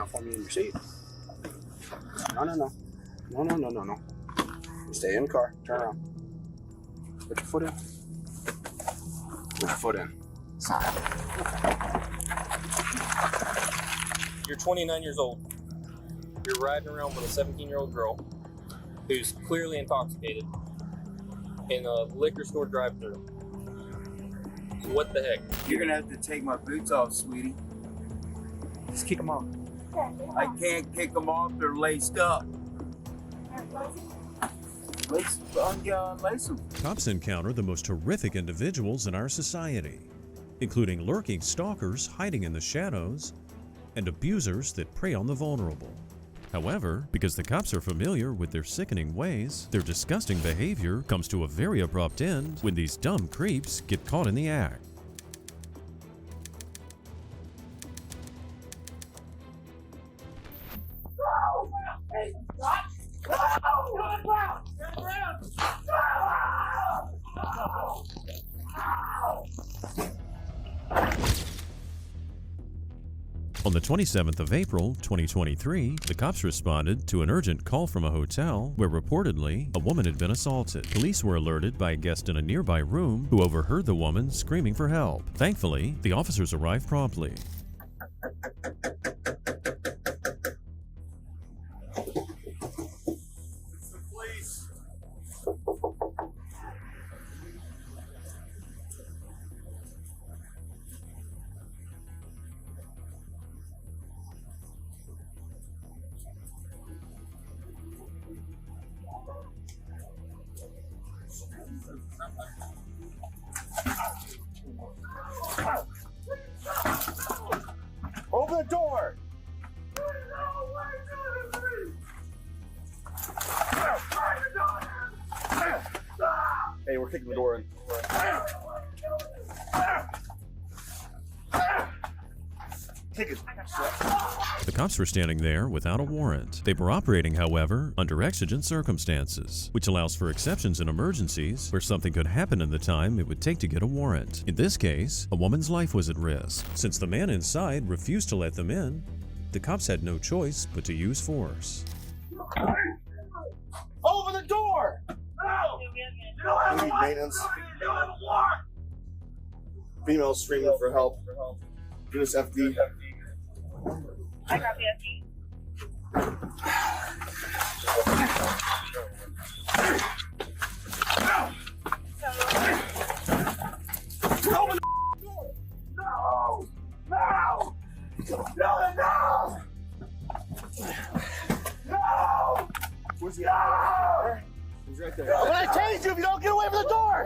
for me in your seat. No. No. Stay in the car. Turn around. Put your foot in. Put your foot in. You're 29 years old. You're riding around with a 17-year-old girl who's clearly intoxicated in a liquor store drive-thru. What the heck? You're gonna have to take my boots off, sweetie. Just kick them off. I can't kick them off, they're laced up. Lace them. Cops encounter the most horrific individuals in our society, including lurking stalkers hiding in the shadows and abusers that prey on the vulnerable. However, because the cops are familiar with their sickening ways, their disgusting behavior comes to a very abrupt end when these dumb creeps get caught in the act. On the 27th of April, 2023, the cops responded to an urgent call from a hotel where reportedly a woman had been assaulted. Police were alerted by a guest in a nearby room who overheard the woman screaming for help. Thankfully, the officers arrived promptly. Open the door! Hey, we're kicking the door in. Kick it. The cops were standing there without a warrant. They were operating, however, under exigent circumstances, which allows for exceptions in emergencies where something could happen in the time it would take to get a warrant. In this case, a woman's life was at risk. Since the man inside refused to let them in, the cops had no choice but to use force. Open the door! No! You don't have a maintenance. You don't have a warrant! Female screaming for help. Units FD. I got the FD. Open the door! No! No! No! No! Where's he at? He's right there. I'm gonna tase you if you don't get away from the door!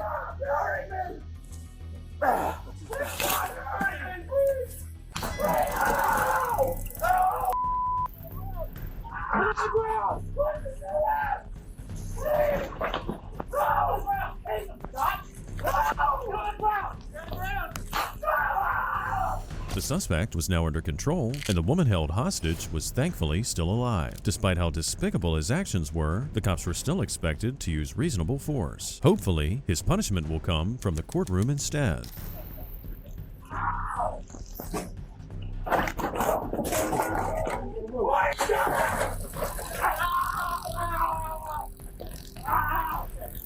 The suspect was now under control, and the woman held hostage was thankfully still alive. Despite how despicable his actions were, the cops were still expected to use reasonable force. Hopefully, his punishment will come from the courtroom instead.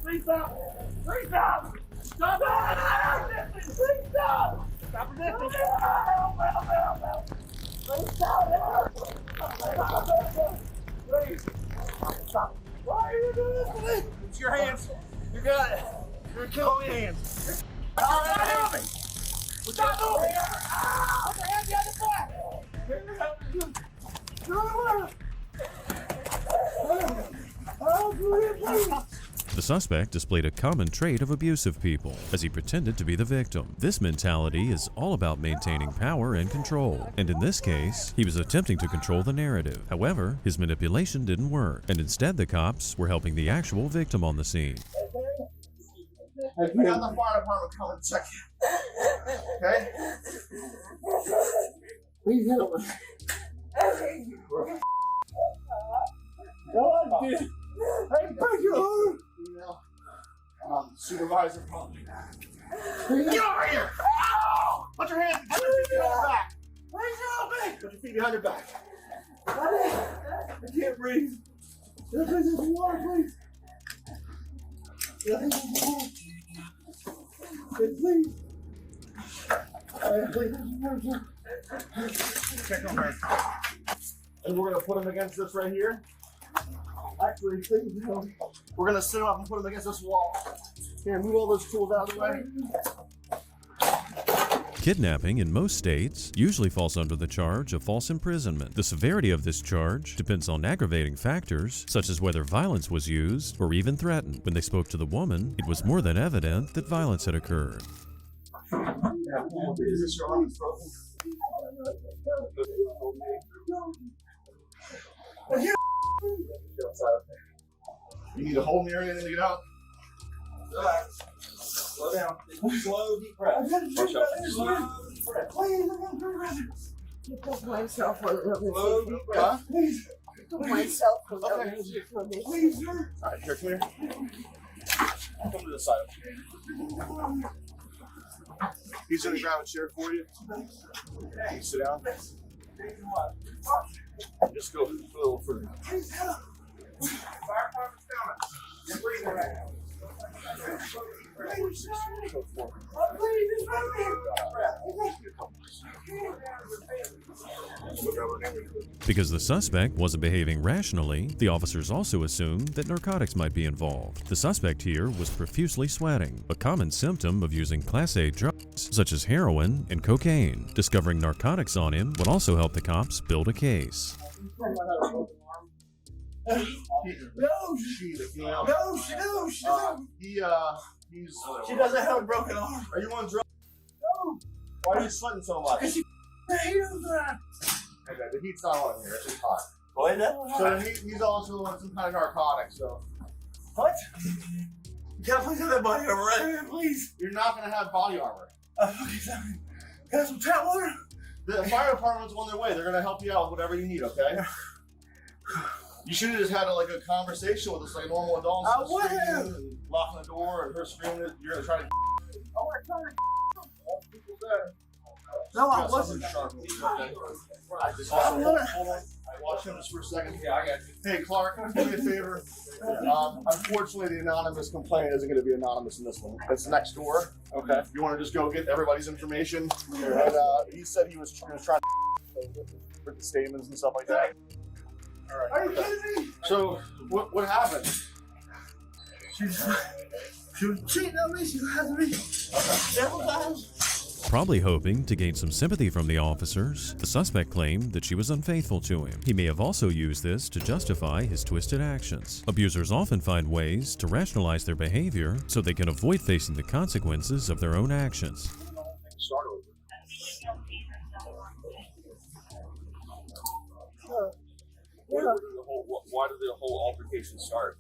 Please stop! Please stop! Stop! Please stop! Stop resisting! Please stop! Please stop! Why are you doing this to me? It's your hands. You got it. You're killing me. Hands. Stop moving! Stop moving! Put your hands behind the back! The suspect displayed a common trait of abusive people, as he pretended to be the victim. This mentality is all about maintaining power and control, and in this case, he was attempting to control the narrative. However, his manipulation didn't work, and instead the cops were helping the actual victim on the scene. I got the fire department coming to check you. Okay? Please help me. Go on, dude. Hey, break your arm. Supervisor, probably. Get over here! Ow! Put your hands behind your back. Please help me! Put your feet behind your back. I can't breathe. Can I please have some water, please? Can I please have some water? Please. Please have some water. Check on her. And we're going to put him against this right here. Actually, please, we're going to sit him up and put him against this wall. Here, move all those tools out of the way. Kidnapping in most states usually falls under the charge of false imprisonment. The severity of this charge depends on aggravating factors, such as whether violence was used or even threatened. When they spoke to the woman, it was more than evident that violence had occurred. Is this your arm frozen? You need to hold me or anything to get out? Relax. Slow down. Slow, deep breath. Slow, deep breath. Please, I'm going to put myself on slow, deep breath. Please. Put myself on the please, sir. All right, here, come here. Come to the side. He's going to grab a chair for you. You sit down. Just go a little further. Fire department's coming. You're breathing right now. Because the suspect wasn't behaving rationally, the officers also assumed that narcotics might be involved. The suspect here was profusely sweating, a common symptom of using Class A drugs such as heroin and cocaine. Discovering narcotics on him would also help the cops build a case. She doesn't have a broken arm. Are you on drugs? No. Why are you sweating so much? Because the heat is that. Okay, the heat's not on here. It's just hot. So he's also on some kind of narcotics, so. What? Can I please have that body armor right here, please? You're not going to have body armor. Okay, sorry. Can I have some tap water? The fire department's on their way. They're going to help you out with whatever you need, okay? You should have just had a conversation with us like a normal adult. I would have. Locking the door and her screaming that you're going to try to. Oh, I'm trying to. People there. No, I wasn't. Hold on. Watch him just for a second. Yeah, I got you. Hey, Clark, do me a favor. Unfortunately, the anonymous complaint isn't going to be anonymous in this one. It's next door. Okay. You want to just go get everybody's information? And he said he was trying to with the statements and stuff like that. All right. Are you kidding me? So, what happened? She was cheating on me. She lied to me several times. Probably hoping to gain some sympathy from the officers, the suspect claimed that she was unfaithful to him. He may have also used this to justify his twisted actions. Abusers often find ways to rationalize their behavior so they can avoid facing the consequences of their own actions. Why did the whole altercation start?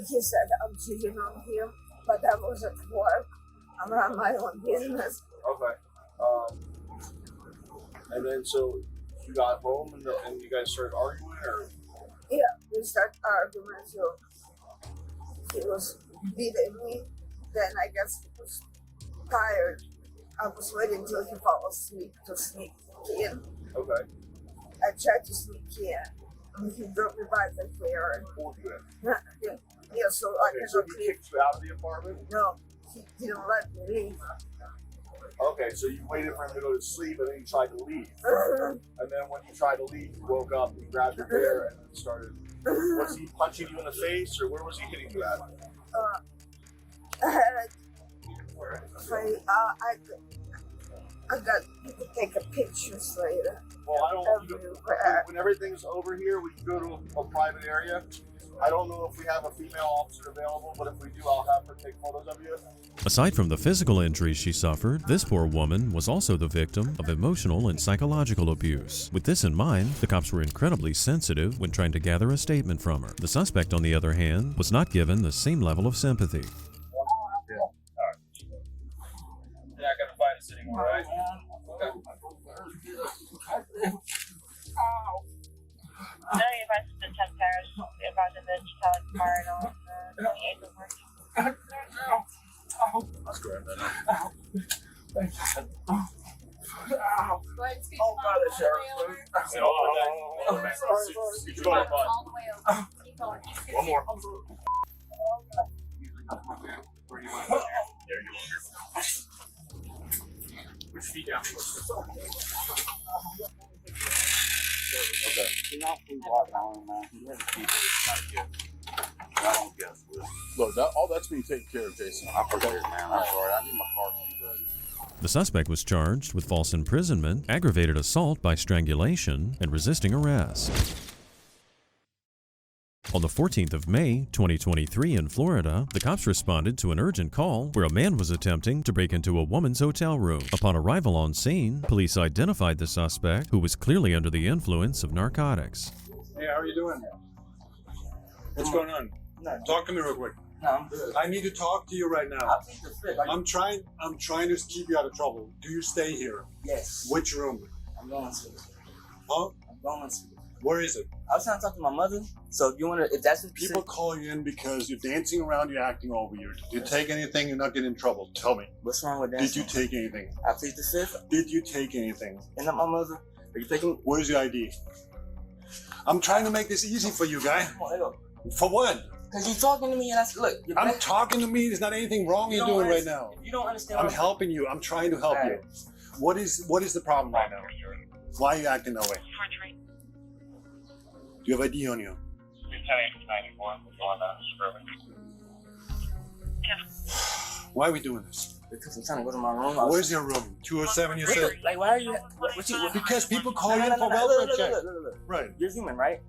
He said I'm cheating on him, but that wasn't work. I'm on my own business. Okay. And then so you got home and you guys started arguing, or? Yeah, we started arguing. So he was beating me. Then I guess he was tired. I was waiting until he fell asleep to sneak in. Okay. I tried to sneak in. And he drove me by the car. And pulled you in. Yeah, so I okay, so he kicked you out of the apartment? No, he didn't let me leave. Okay, so you waited for him to go to sleep and then you tried to leave. And then when you tried to leave, you woke up and you grabbed your hair and then started. Was he punching you in the face or where was he hitting you at? I got you can take a pictures later. Well, I don't. When everything's over here, we can go to a private area. I don't know if we have a female officer available, but if we do, I'll have her take photos of you. Aside from the physical injuries she suffered, this poor woman was also the victim of emotional and psychological abuse. With this in mind, the cops were incredibly sensitive when trying to gather a statement from her. The suspect, on the other hand, was not given the same level of sympathy. You're not gonna fight us anymore, right? Okay. No, you're about to detect tires. You're about to detect fire on the 28th of March. Let's go ahead. Ow. Go ahead and scoot Oh, God, the sheriff. all the way over. Sorry. All the way over. Keep going. One more. Where do you want to go? There you go. Put your feet down. Okay. Look, all that's being taken care of, Jason. I'm prepared, man. I'm sorry. I need my car key ready. The suspect was charged with false imprisonment, aggravated assault by strangulation, and resisting arrest. On the 14th of May, 2023 in Florida, the cops responded to an urgent call where a man was attempting to break into a woman's hotel room. Upon arrival on scene, police identified the suspect, who was clearly under the influence of narcotics. Hey, how are you doing? What's going on? Talk to me real quick. No, I'm good. I need to talk to you right now. I'll take the fit. I'm trying to keep you out of trouble. Do you stay here? Yes. Which room? I'm going to. Huh? I'm going to. Where is it? I was trying to talk to my mother. So if you want to, if that's what People call you in because you're dancing around, you're acting over. You take anything, you're not getting in trouble. Tell me. What's wrong with that? Did you take anything? I plead the fifth. Did you take anything? And not my mother. Are you taking? Where's your ID? I'm trying to make this easy for you, guy. Come on, let go. For what? Because you're talking to me and I said, look. I'm talking to me. There's not anything wrong you're doing right now. You don't understand. I'm helping you. I'm trying to help you. What is the problem right now? Why are you acting that way? Do you have ID on you? Why are we doing this? Because I'm trying to go to my room. Where's your room? 207, you said? Like, why are you? What you? Because people call you in for welfare check. Look. Right. You're human, right?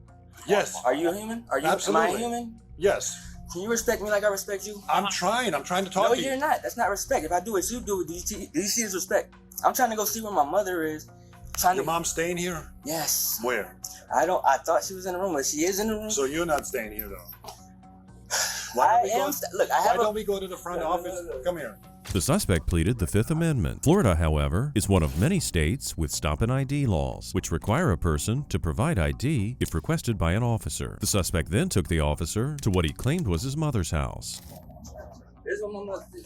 Yes. Are you a human? Are you? Absolutely. Am I a human? Yes. Can you respect me like I respect you? I'm trying to talk No, to you. you're not. That's not respect. If I do what you do, do you see as respect? I'm trying to go see where my mother is. Your mom's staying here? Yes. Where? I thought she was in the room, but she is in the room. So you're not staying here though? Why don't we go to the front office? Come here. The suspect pleaded the Fifth Amendment. Florida, however, is one of many states with stop and ID laws, which require a person to provide ID if requested by an officer. The suspect then took the officer to what he claimed was his mother's house. Here's what my mother did.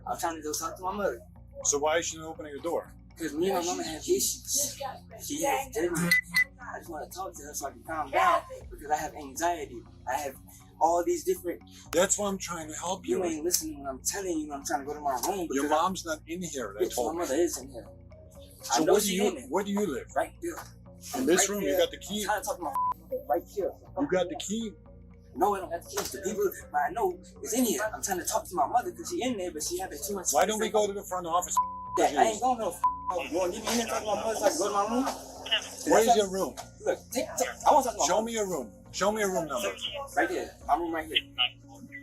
I'm trying to go talk to my mother. So why is she not opening the door? Because me and my mama have issues. She has dinner. I just want to talk to her so I can calm down because I have anxiety. I have all these different. That's why I'm trying to help you. You ain't listening when I'm telling you I'm trying to go to my room. Your mom's not in here. They told my me. mother is in here. So where do you live? Right there. In this right room, there. you got the key. I'm trying to talk to my right here. You got the key. No, I don't got the keys. The people I know is in here. I'm trying to talk to my mother because she in there, but she having too much. Why don't we go to the front office? I ain't going to no. You want to get me in there talking to my mother so I can go to my room? Where's your room? Look, I want to talk to my Show me your room. Show me your room number. Right there. My room right here.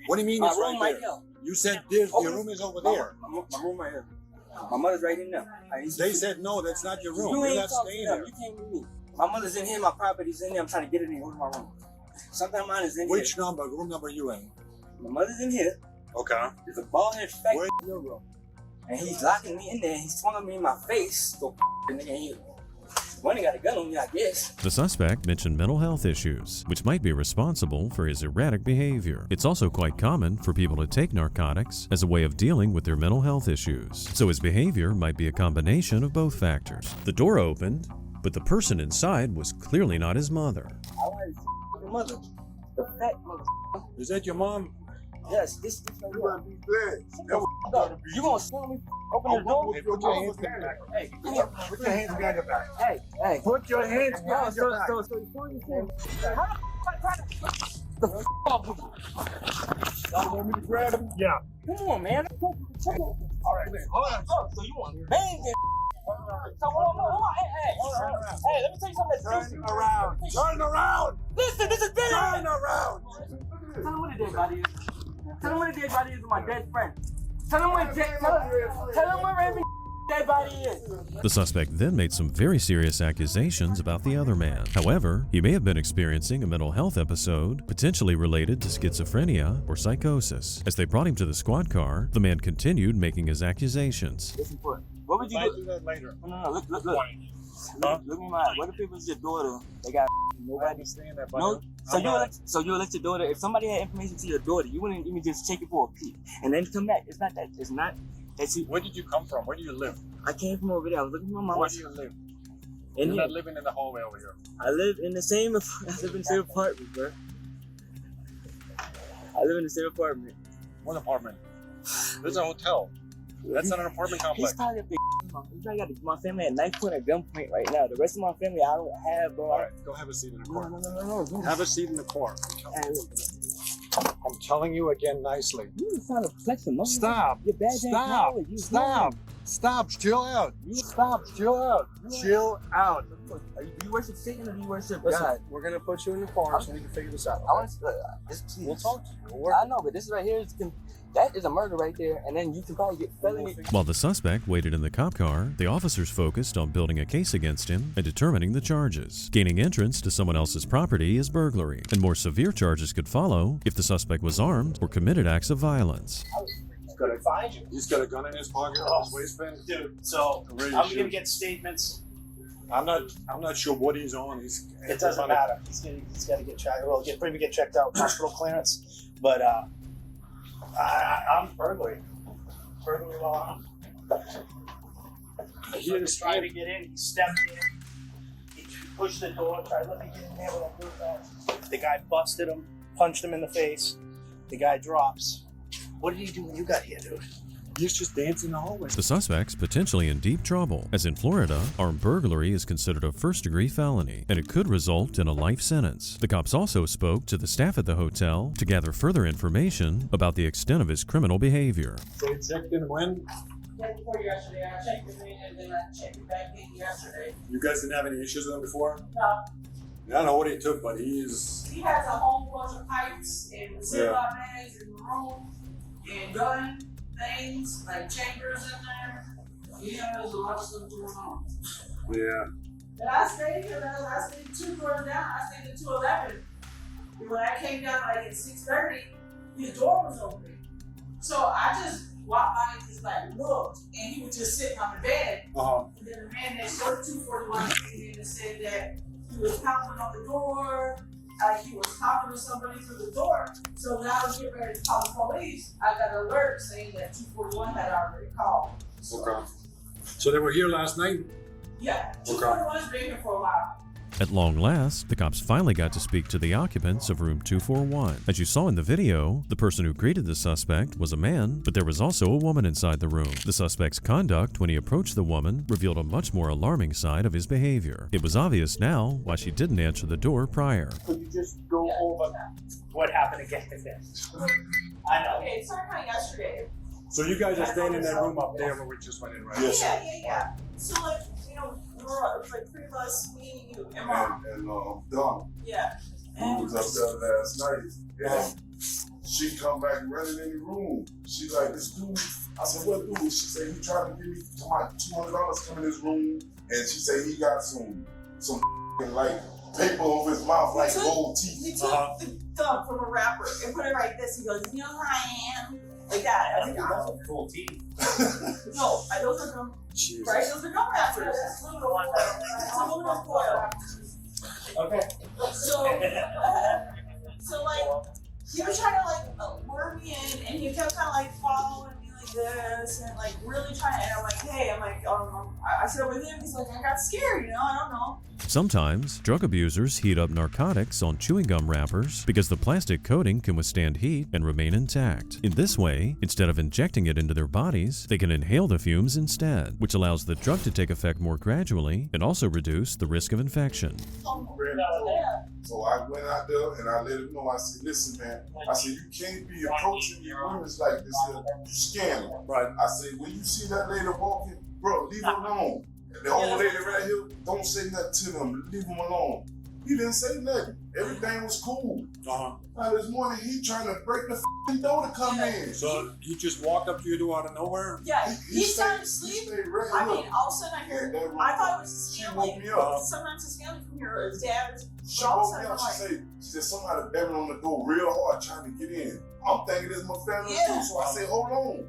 What do you mean My it's room right right there? here. You said your room is over there. My room right here. My mother's right in there. They said no, that's not your room. You You're ain't not talking staying to them. here. You came with me. My mother's in here. My property's in there. I'm trying to get it in. Go to my room. Sometimes mine is in Which here. room number are you in? My mother's in here. Okay. There's a bald head fat Where- in your room. And he's locking me in there. And he's swinging me in my face. So nigga ain't here. One got a gun on me, I guess. The suspect mentioned mental health issues, which might be responsible for his erratic behavior. It's also quite common for people to take narcotics as a way of dealing with their mental health issues, so his behavior might be a combination of both factors. The door opened, but the person inside was clearly not his mother. I wanted to see your mother. The fat mother. Is that your mom? Yes, this right You here. better be glad. You gonna swing me? Open the door? Hey, put your hands behind your back. Hey, come here. Put your hands behind your back. Hey. Put your hands behind your back. So you the f*** Y'all want me to grab him? Yeah. Come on, man. All right. Hold on. So you want to bang this? So hold on. Hey, let me tell you something. Turn around. Turn around. Listen, this is big. Turn around. Tell him what the dead body is. Tell him what the dead body is with my dead friend. Tell him where every dead body is. The suspect then made some very serious accusations about the other man. However, he may have been experiencing a mental health episode, potentially related to schizophrenia or psychosis. As they brought him to the squad car, the man continued making his accusations. Listen for it. What would you Might do? do that later. No, look. Look me mine. What if it was your daughter? They got nobody. Understand that, No. So you elect your daughter. If somebody had information to your daughter, you wouldn't even just take it for a peek and then come back. It's not that. It's not that you. Where did you come from? Where do you live? I came from over there. I was looking for my mom. Where do you live? In You're here. not living in the hallway over here. I live in the same apartment, bro. I live in the same apartment. What apartment? This is a hotel. That's not an apartment complex. He's probably a big He's probably got my family at knife point at gunpoint right now. The rest of my family I don't have, bro. All right, go have a seat in the car. No. Have a seat in the car. Hey, look, I'm telling you again nicely. you trying to flex him. Stop. Your badge ain't Stop. power. You Stop. Stop. Chill out. Stop. Chill out. Chill out. Do you worship Satan or do you worship Listen, God? we're gonna put you in the car so we can figure this out. I want to. We'll talk to you. We'll work. I know, but this right here that is a murder right there, and then you can probably get felony. While the suspect waited in the cop car, the officers focused on building a case against him and determining the charges. Gaining entrance to someone else's property is burglary, and more severe charges could follow if the suspect was armed or committed acts of violence. Gonna find you, He's got a gun in his pocket, on his waistband. dude. So Ready to I'm shoot. gonna get statements. I'm not sure what he's on. It doesn't matter. He's got to get checked. Well, maybe get checked out, hospital clearance. But I'm burglary law. He was trying to get in. He stepped in. He pushed the door. Tried to let me get in there, but I blew fast. The guy busted him, punched him in the face. The guy drops. What did he do when you got here, dude? He's just dancing in the hallway. The suspect's potentially in deep trouble, as in Florida, armed burglary is considered a first-degree felony, and it could result in a life sentence. The cops also spoke to the staff at the hotel to gather further information about the extent of his criminal behavior. So he checked in when? Day before yesterday, I checked him in and then I checked him back in yesterday. You guys didn't have any issues with him before? No, I don't know what he took, but he's... he has a whole bunch of pipes and Ziploc bags in the room and gun things, like chambers in there. He has a lot of stuff going on. Yeah. And I stayed here, I stayed 2 doors down, I stayed at 211. And when I came down like at 6:30, his door was open. So I just walked by and just like looked, and he was just sitting on the bed. Uh-huh. And then the man next door to 241 came in and said that he was pounding on the door, like he was talking to somebody through the door. So when I was getting ready to call the police, I got an alert saying that 241 had already called. So, Okay. So they were here last night? yeah, 241's been here for a while. At long last, the cops finally got to speak to the occupants of room 241. As you saw in the video, the person who greeted the suspect was a man, but there was also a woman inside the room. The suspect's conduct when he approached the woman revealed a much more alarming side of his behavior. It was obvious now why she didn't answer the door prior. Could you just go over what happened again with this? I know. Okay, it started out yesterday. So you guys are staying in that room up there where we just went in, right? Yes. Yeah. So like, you know, it was like 3 of us, me and you, and Mom. And Dawn, Yeah. who And was up there last night, and she come back running in the room. She like, this dude. I said, what dude? She said, he tried to give me my $200 come in his room, and she said he got some like paper over his mouth like gold teeth. he took the thumb from a wrapper and put it like this. He goes, you know who I am? Like that. I think I was Full teeth. no, those are gum. Right? Those are gum wrappers. That's aluminum foil. That's aluminum foil. Okay. So like, he was trying to like lure me in, and he kept kind of like following me like this, and like really trying. And I'm like, hey, I said with him. He's like, I got scared, you know. I don't know. Sometimes, drug abusers heat up narcotics on chewing gum wrappers because the plastic coating can withstand heat and remain intact. In this way, instead of injecting it into their bodies, they can inhale the fumes instead, which allows the drug to take effect more gradually and also reduce the risk of infection. So I went out there and I let him know. I said, listen, man. I said, you can't be approaching these women like this. You scamming. Right. I said, when you see that lady walking, bro, leave her alone. And the old lady right here, don't say nothing to them. Leave them alone. He didn't say nothing. Everything was cool. Now this morning, he trying to break the door to come in. So he just walked up to your door out of nowhere? Yeah, he started asleep. Right I mean, all of a sudden I hear. I thought it was a scam. Like, sometimes it's scam from your dad. She woke me up. She said somebody banging on the door real hard trying to get in. I'm thinking it's my family too. So I say, hold on.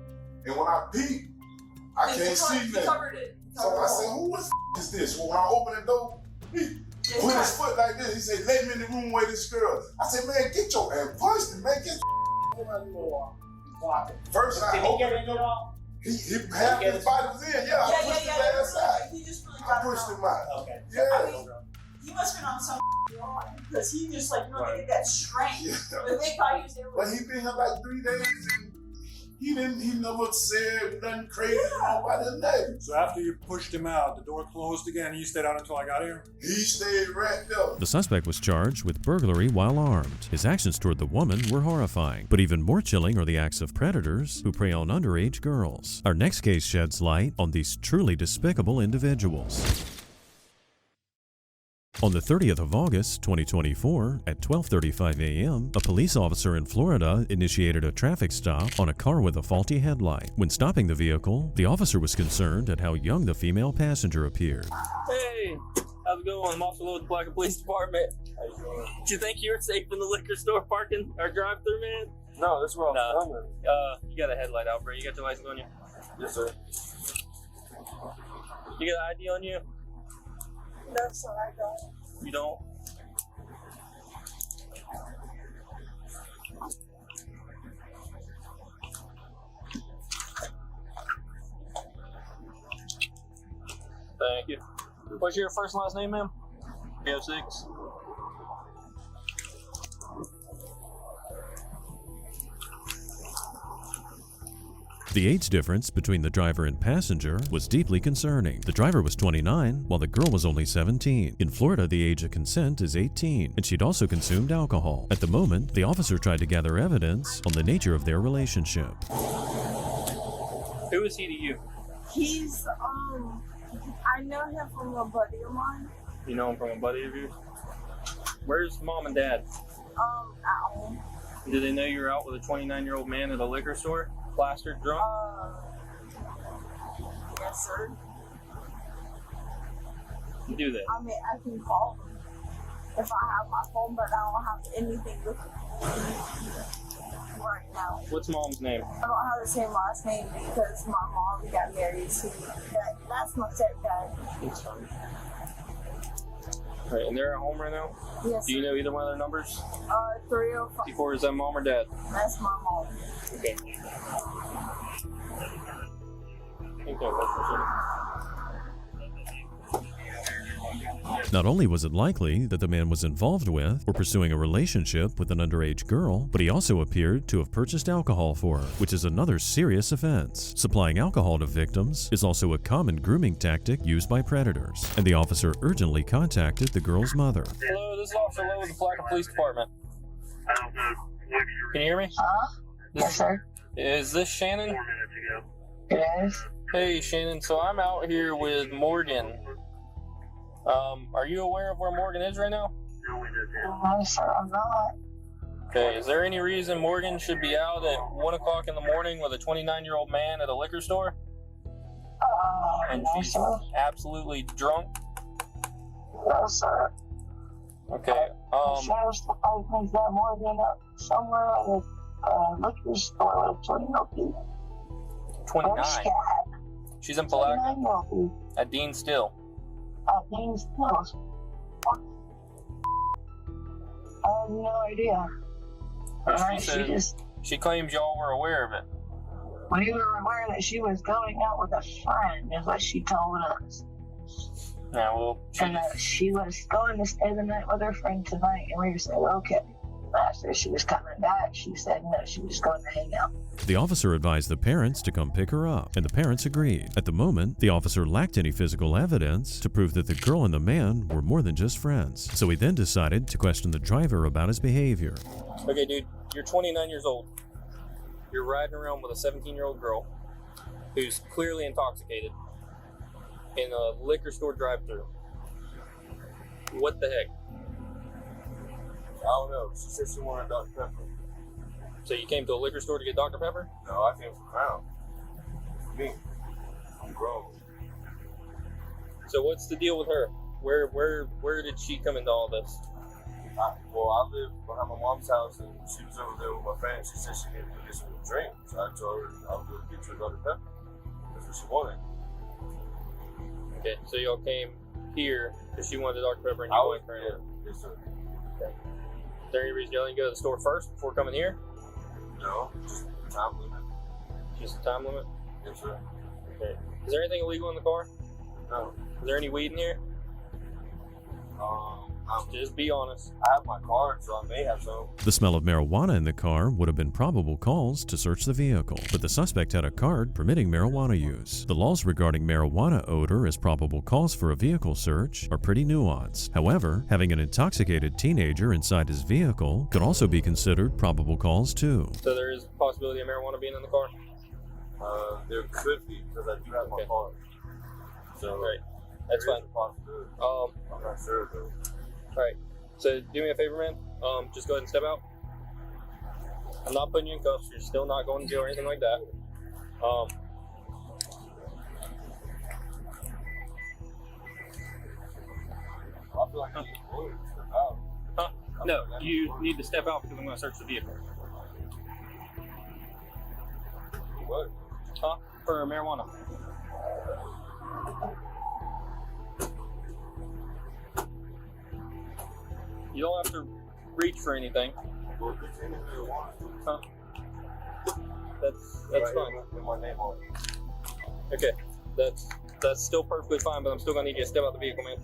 And when I peep, I can't see nothing. So I said, who is this? Well, when I open the door, he put his foot like this. He said, let me in the room with this girl. I said, man, get your ass punched, man. Get your First I Did he opened get the in at door. all? He half his body was in. Yeah, I pushed his ass out. He just really I got pushed him him out. Okay. Yeah. I mean, he must have been on some line because he just like they get that strength. Yeah. But they thought he was able But to. he been here like 3 days and he never said nothing crazy to nobody today. So after you pushed him out, the door closed again, and you stayed out until I got here? He stayed right there. The suspect was charged with burglary while armed. His actions toward the woman were horrifying, but even more chilling are the acts of predators who prey on underage girls. Our next case sheds light on these truly despicable individuals. On the 30th of August, 2024, at 12:35 a.m., a police officer in Florida initiated a traffic stop on a car with a faulty headlight. When stopping the vehicle, the officer was concerned at how young the female passenger appeared. Hey, how's it going? I'm off the load with the Black Police Department. Do you think you were safe in the liquor store parking or drive-through, man? No, that's where I'm coming. You got a headlight out, bro. You got your license on you? Yes, sir. You got an ID on you? That's all I got. You don't? Thank you. What's your first and last name, ma'am? 306. The age difference between the driver and passenger was deeply concerning. The driver was 29, while the girl was only 17. In Florida, the age of consent is 18, and she'd also consumed alcohol. At the moment, the officer tried to gather evidence on the nature of their relationship. Who is he to you? He's, I know him from a buddy of mine. You know him from a buddy of yours? Where's mom and dad? At home. Did they know you were out with a 29-year-old man at a liquor store? Plastered drunk? Yes, sir. You do that? I mean, I can call him if I have my phone, but I don't have anything with me right now. What's mom's name? I don't have the same last name because my mom got married to that's my stepdad. That's fine. Right, and they're at home right now? Yes. Do you know either one of their numbers? 305. 54, is that mom or dad? That's my mom. Okay. Not only was it likely that the man was involved with or pursuing a relationship with an underage girl, but he also appeared to have purchased alcohol for her, which is another serious offense. Supplying alcohol to victims is also a common grooming tactic used by predators, and the officer urgently contacted the girl's mother. Hello, this is Officer Lowe with the Black Police Department. Can you hear me? Yes, sir. Is this Shannon? It is. Hey, Shannon. So I'm out here with Morgan. Are you aware of where Morgan is right now? No, sir, I'm not. Okay. Is there any reason Morgan should be out at 1 o'clock in the morning with a 29-year-old man at a liquor store? And no, she's sir. absolutely drunk? No, sir. Okay. She was the fight things that Morgan up somewhere at a liquor store with 20-year-old people. 29. She's in Palaca. 29-year-old At Dean Still. Dean's Hills. I have no idea. She claims y'all were aware of it. We were aware that she was going out with a friend, is what she told us. Yeah, well, And that she was going to stay the night with her friend tonight, and we said, okay. After she was coming back, she said no, she was going to hang out. The officer advised the parents to come pick her up, and the parents agreed. At the moment, the officer lacked any physical evidence to prove that the girl and the man were more than just friends. So he then decided to question the driver about his behavior. Okay, dude, you're 29 years old. You're riding around with a 17-year-old girl who's clearly intoxicated in a liquor store drive-thru. What the heck? I don't know. She said she wanted Dr. Pepper. So you came to a liquor store to get Dr. Pepper? No, I came from Crown. For me, I'm grown. So what's the deal with her? Where did she come into all this? I live behind my mom's house, and she was over there with my friend. She said she needed to get some drink, so I told her I'll go get you a Dr. Pepper. That's what she wanted. Okay, so y'all came here because she wanted Dr. Pepper and you went for her. Yes, sir. Okay. Is there any reason y'all didn't go to the store first before coming here? No, just time limit. Just a time limit? Yes, sir. Okay. Is there anything illegal in the car? No. Is there any weed in here? Just be honest. I have my card, so I may have some. The smell of marijuana in the car would have been probable cause to search the vehicle, but the suspect had a card permitting marijuana use. The laws regarding marijuana odor as probable cause for a vehicle search are pretty nuanced. However, having an intoxicated teenager inside his vehicle could also be considered probable cause too. So there is a possibility of marijuana being in the car? There could be, because I do have my card. So, right. That's fine. I'm not sure, though. Alright, so do me a favor, man. Just go ahead and step out. I'm not putting you in cuffs. You're still not going to jail or anything like that. I feel like I need to step out. Huh? No, you need to step out because I'm going to search the vehicle. What? Huh? For marijuana. You don't have to reach for anything. Huh? That's fine. With my name on it. Okay, that's still perfectly fine, but I'm still gonna need you to step out the vehicle, man.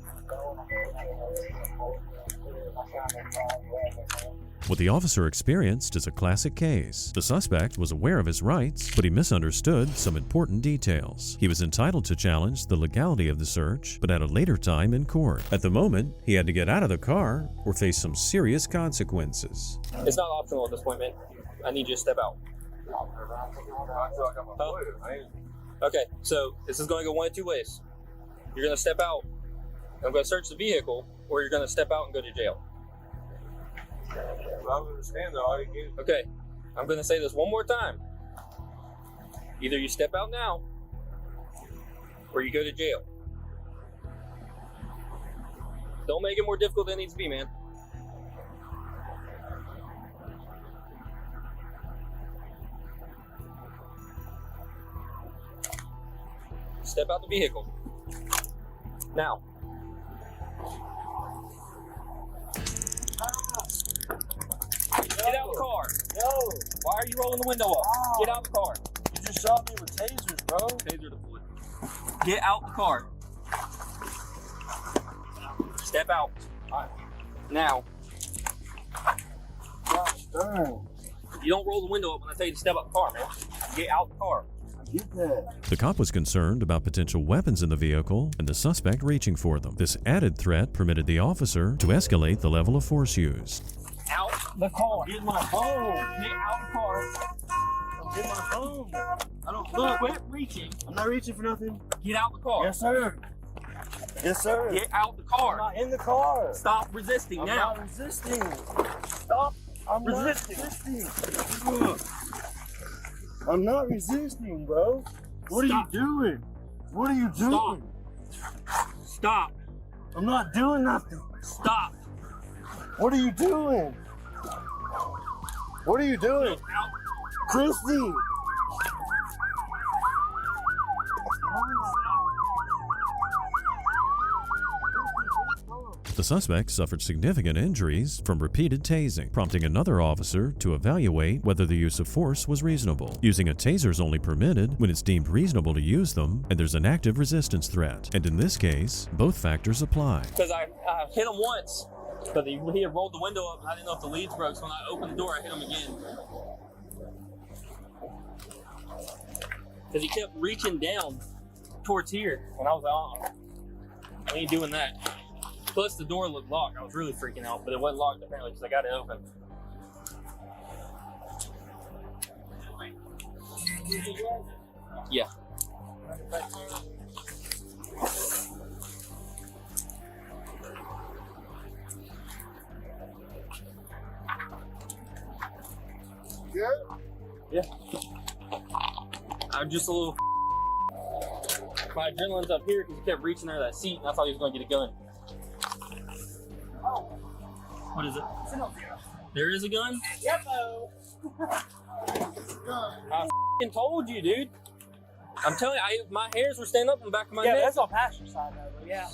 What the officer experienced is a classic case. The suspect was aware of his rights, but he misunderstood some important details. He was entitled to challenge the legality of the search, but at a later time in court. At the moment, he had to get out of the car or face some serious consequences. It's not optional at this point, man. I need you to step out. Okay, so this is going to go one of two ways. You're going to step out, I'm going to search the vehicle, or you're going to step out and go to jail. I don't understand, though. I get it. Okay, I'm going to say this one more time. Either you step out now, or you go to jail. Don't make it more difficult than it needs to be, man. Step out the vehicle. Now. Get out the car. Yo. Why are you rolling the window up? Oh. Get out the car. You just shot me with tasers, bro. Taser deployed. Get out the car. Step out. Alright. Now. Gosh darn. You don't roll the window up when I tell you to step out the car, man. Get out the car. Get that. The cop was concerned about potential weapons in the vehicle and the suspect reaching for them. This added threat permitted the officer to escalate the level of force used. Out the car. Get my phone. Get out the car. Get my phone. I don't Look, quit reaching. I'm not reaching for nothing. Get out the car. Yes, sir. Yes, sir. Get out the car. I'm not in the car. Stop resisting I'm now. not resisting. Stop. I'm Resisting. not resisting. I'm not resisting, bro. What Stop. are you doing? What are you doing? Stop. I'm not doing nothing. Stop. What are you doing? What are you doing? Out. Christy! The suspect suffered significant injuries from repeated tasing, prompting another officer to evaluate whether the use of force was reasonable. Using a taser is only permitted when it's deemed reasonable to use them and there's an active resistance threat. And in this case, both factors apply. Because I hit him once, but he had rolled the window up and I didn't know if the leads broke, so when I opened the door, I hit him again. Because he kept reaching down towards here, and I was like, I ain't doing that. Plus, the door looked locked. I was really freaking out, but it wasn't locked apparently because I got it open. Yeah. Yeah. I'm just a little. My adrenaline's up here because he kept reaching under that seat, and I thought he was going to get a gun. What is it? There is a gun? Yep. I f***ing told you, dude. I'm telling you, my hairs were standing up on the back of my neck. that's on passenger side, though. Yeah.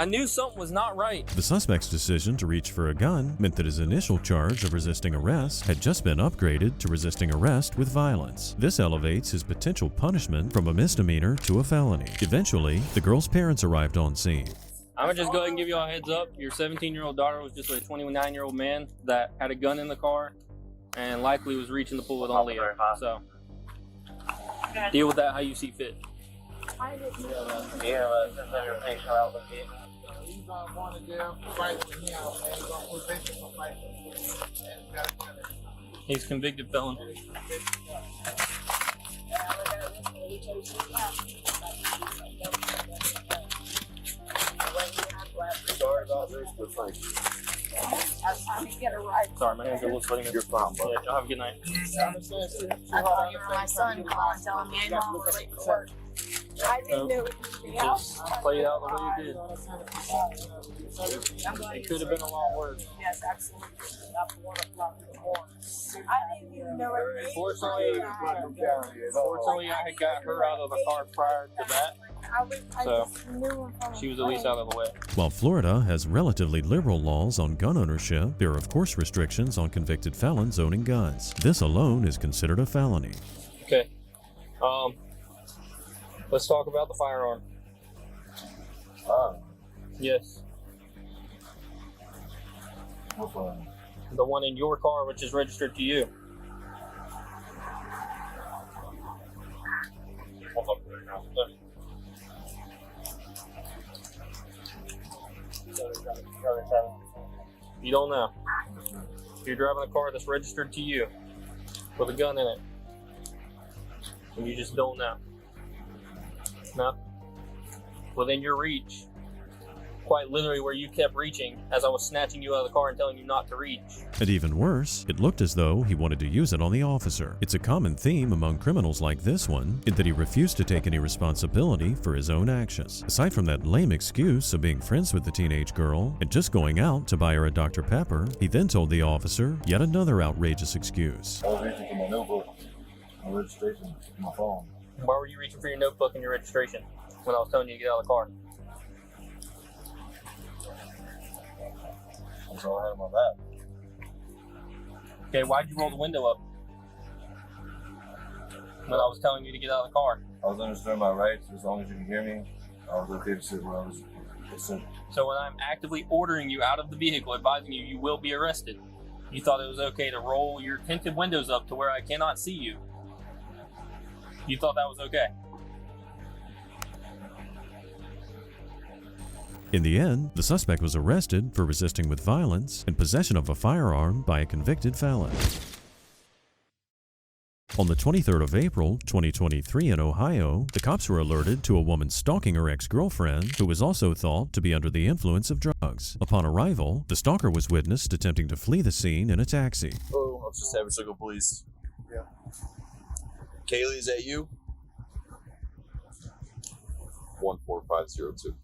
I knew something was not right. The suspect's decision to reach for a gun meant that his initial charge of resisting arrest had just been upgraded to resisting arrest with violence. This elevates his potential punishment from a misdemeanor to a felony. Eventually, the girl's parents arrived on scene. I'm gonna just go ahead and give you all a heads up. Your 17-year-old daughter was just with a 29-year-old man that had a gun in the car and likely was reaching to pull it on Leo. So, deal with that how you see fit. He's convicted felon. Sorry about this, but thank you. Sorry, my hands are a little sweaty. You're fine, bud. Yeah, y'all have a good night. I thought you were my son calling, telling me I'm home late for work. I didn't know anything else. Just play it out the way you did. It could have been a lot worse. Yes, absolutely. After 1 o'clock in the morning. I didn't even know it. Fortunately, I had got her out of the car prior to that. So, she was at least out of the way. While Florida has relatively liberal laws on gun ownership, there are of course restrictions on convicted felons owning guns. This alone is considered a felony. Okay. Let's talk about the firearm. Yes. What firearm? The one in your car, which is registered to you. You don't know. You're driving a car that's registered to you with a gun in it. And you just don't know. No? Within your reach. Quite literally where you kept reaching as I was snatching you out of the car and telling you not to reach. And even worse, it looked as though he wanted to use it on the officer. It's a common theme among criminals like this one, in that he refused to take any responsibility for his own actions. Aside from that lame excuse of being friends with the teenage girl and just going out to buy her a Dr. Pepper, he then told the officer yet another outrageous excuse. I was reaching for my notebook, my registration, my phone. Why were you reaching for your notebook and your registration when I was telling you to get out of the car? That's all I had on my back. Okay, why'd you roll the window up when I was telling you to get out of the car? I was understanding my rights. As long as you can hear me, I was okay to sit where I was sitting. So when I'm actively ordering you out of the vehicle, advising you will be arrested, you thought it was okay to roll your tinted windows up to where I cannot see you. You thought that was okay. In the end, the suspect was arrested for resisting with violence and possession of a firearm by a convicted felon. On the 23rd of April, 2023 in Ohio, the cops were alerted to a woman stalking her ex-girlfriend who was also thought to be under the influence of drugs. Upon arrival, the stalker was witnessed attempting to flee the scene in a taxi. Oh, I'm just having Circle Police. Yeah. Kaylee, is that you? 14502.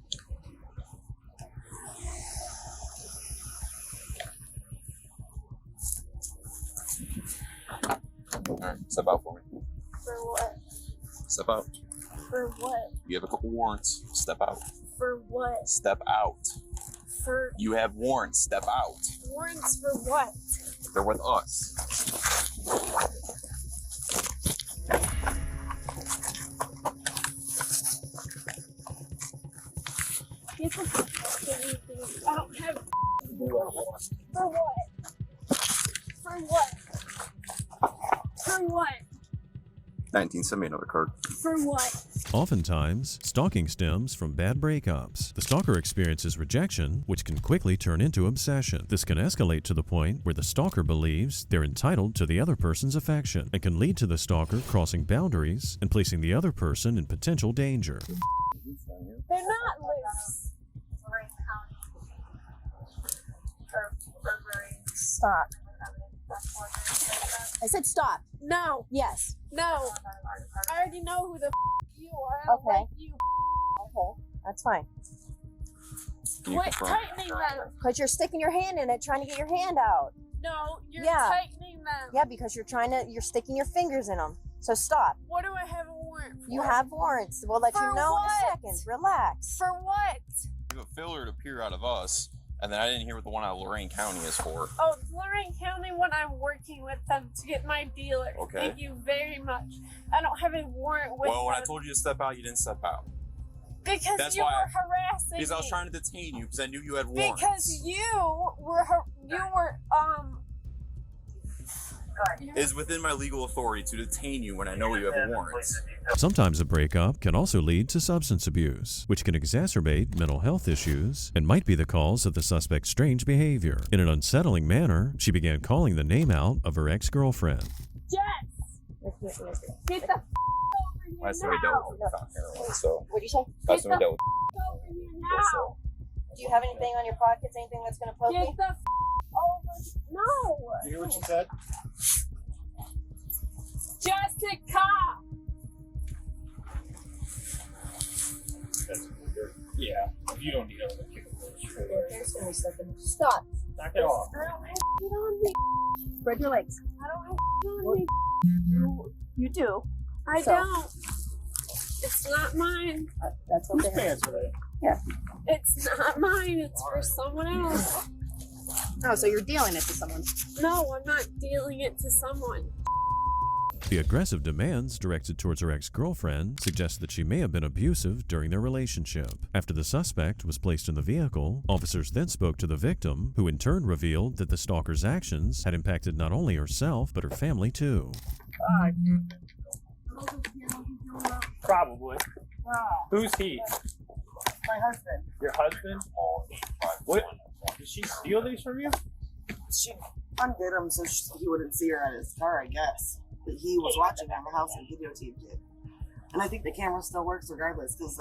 Alright, step out for me. For what? Step out. For what? You have a couple warrants. Step out. For what? Step out. For You have warrants. Step out. warrants for what? They're with us. Get the fuck out of me. I don't have For what? For what? For what? 19, send me another card. For what? Oftentimes, stalking stems from bad breakups. The stalker experiences rejection, which can quickly turn into obsession. This can escalate to the point where the stalker believes they're entitled to the other person's affection and can lead to the stalker crossing boundaries and placing the other person in potential danger. They're not loose. Stop. I said stop. No. Yes. No. I already know who the you are. I don't Okay. like you. Okay. That's fine. Quit tightening them. Because you're sticking your hand in it, trying to get your hand out. No, you're Yeah. tightening them. Yeah, because you're sticking your fingers in them. So stop. What do I have a warrant for? You have warrants. We'll let For you know what? in a second. Relax. For what? a filler to peer out of us, and then I didn't hear what the one out of Lorain County is for. Oh, it's Lorain County when I'm working with them to get my dealer. Okay. Thank you very much. I don't have a warrant with Well, when I them told you to step out, you didn't step out. because That's you why were harassing Because I was me. trying to detain you because I knew you had warrants. Because you were It is within my legal authority to detain you when I know you have warrants. Sometimes a breakup can also lead to substance abuse, which can exacerbate mental health issues and might be the cause of the suspect's strange behavior. In an unsettling manner, she began calling the name out of her ex-girlfriend. Jess! Get the over here Last now! time we dealt with heroin, so. What did you say? Last time we dealt with Over here now! Do you have anything on your pockets? Anything that's gonna poke Get me? the over! No! You hear what she said? Jessica! Yeah, you don't need to kick There's gonna be something. Stop. Knock it off. I don't have shit on me. Spread your legs. I don't have shit on me. You do. I don't. It's not mine. That's Whose okay. pants are they? Yeah. It's not mine. It's for someone else. Oh, so you're dealing it to someone. No, I'm not dealing it to someone. The aggressive demands directed towards her ex-girlfriend suggest that she may have been abusive during their relationship. After the suspect was placed in the vehicle, officers then spoke to the victim, who in turn revealed that the stalker's actions had impacted not only herself, but her family too. Probably. Who's he? My husband. Your husband? What? Did she steal these from you? She undid him so he wouldn't see her in his car, I guess. But he was watching around the house and videotaped it. And I think the camera still works regardless, because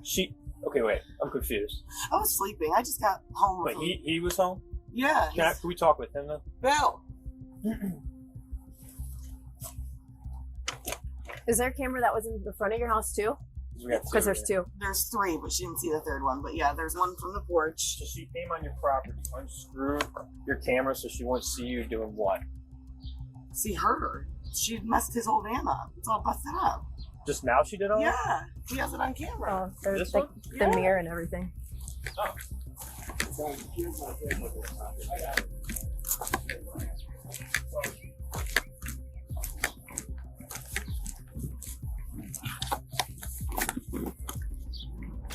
She. Okay, wait. I'm confused. I was sleeping. I just got home. But he was home? Yeah. Can we talk with him then? Bill. Is there a camera that was in the front of your house too? Because there's two. There's three, but she didn't see the third one. But yeah, there's one from the porch. So she came on your property, unscrewed your camera so she won't see you doing what? See her. She messed his whole van up. It's all busted up. Just now she did all that? Yeah. He has it on camera. Oh, there's This the, one? the mirror and everything. Oh.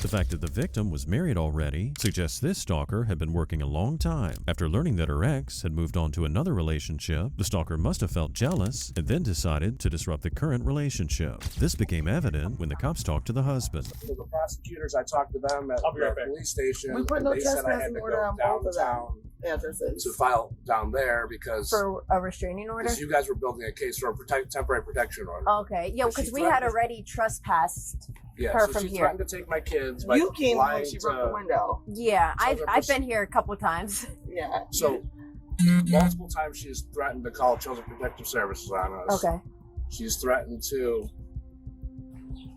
The fact that the victim was married already suggests this stalker had been working a long time. After learning that her ex had moved on to another relationship, the stalker must have felt jealous and then decided to disrupt the current relationship. This became evident when the cops talked to the husband. So the prosecutors, I talked to them at the police station. We put and no they said I had trespassing to order go on both of them. downtown Addresses. to file down there because For a restraining order? you guys were building a case for a temporary protection order. Okay, yeah, But because she we had threatened- already trespassed Yeah, her so from she here. threatened to take my kids. By You came lying when she broke the to- window. Yeah, I've Children been here a couple of times. Yeah. So multiple times she's threatened to call Children Protective Services on us. Okay. She's threatened to,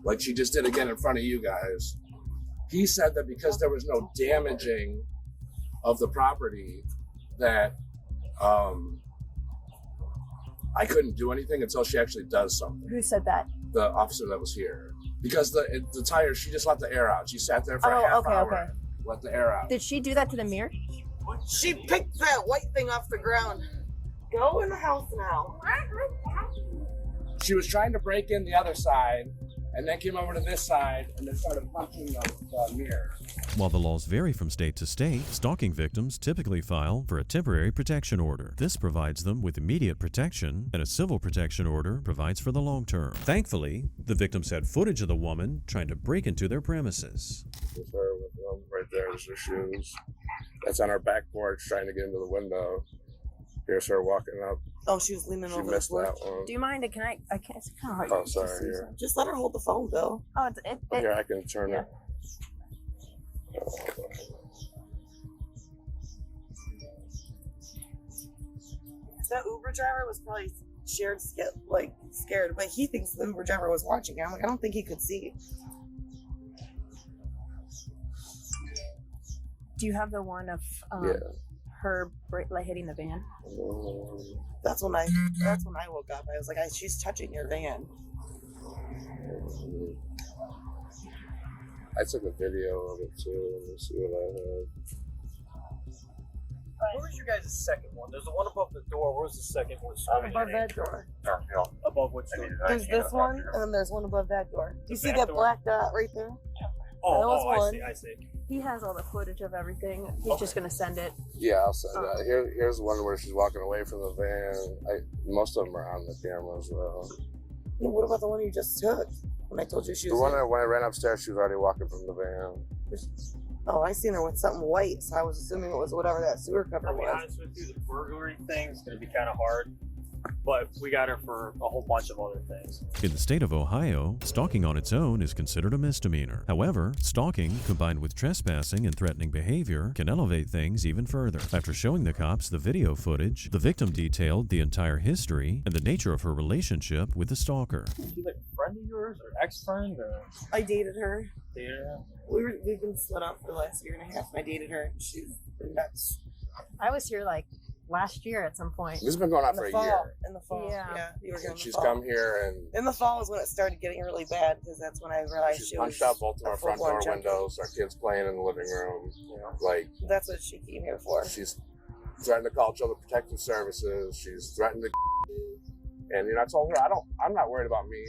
like she just did again in front of you guys. He said that because there was no damaging of the property, that I couldn't do anything until she actually does something. Who said that? The officer that was here, because the tire, she just let the air out. She sat there for a Oh, half okay, hour, okay. let the air out. Did she do that to the mirror? She picked that white thing off the ground. Go in the house now. She was trying to break in the other side, and then came over to this side, and then started punching the mirror. While the laws vary from state to state, stalking victims typically file for a temporary protection order. This provides them with immediate protection, and a civil protection order provides for the long term. Thankfully, the victims had footage of the woman trying to break into their premises. There's her with them right there. There's her shoes. That's on our back porch, trying to get into the window. Here's her walking up. Oh, she was leaning She over the missed porch. that one. Do you mind? Can I can't. It's kind of hard. Oh, to sorry. see. Here. Just let her hold the phone, Bill. Oh, Here, I can turn yeah. it. That Uber driver was probably scared, but he thinks the Uber driver was watching him. Like, I don't think he could see. Do you have the one of Yeah. her like hitting the van? That's when I woke up. I was like, she's touching your van. I took a video of it too. Let me see what I have. Where was your guys' second one? There's the one above the door. Where was the second one? Above that door. Above which door? There's this one, and then there's one above that door. You see that door? black dot right there? I see. He has all the footage of everything. He's just gonna send it. Yeah, I'll send that. Here's one where she's walking away from the van. Most of them are on the camera as well. What about the one you just took? When I told you she was The one when I ran upstairs, she was already walking from the van. Oh, I seen her with something white, so I was assuming it was whatever that sewer cover I'll be was. honest with you, the burglary thing's gonna be kind of hard, but we got her for a whole bunch of other things. In the state of Ohio, stalking on its own is considered a misdemeanor. However, stalking, combined with trespassing and threatening behavior, can elevate things even further. After showing the cops the video footage, the victim detailed the entire history and the nature of her relationship with the stalker. Is she like a friend of yours or ex-friend or? I dated her. Dated her? We've been split up for the last year and a half. I dated her, and she's been nuts. I was here like last year at some point. This has been going on for a year. In the fall, yeah. You were And she's come here and in the fall is when it started getting really bad because that's when I realized she's she punched was out both of our front door windows. Our kids playing in the living room. Like that's what she came here for. She's threatened to call Child Protective Services. She's threatened to, and I told her I'm not worried about me.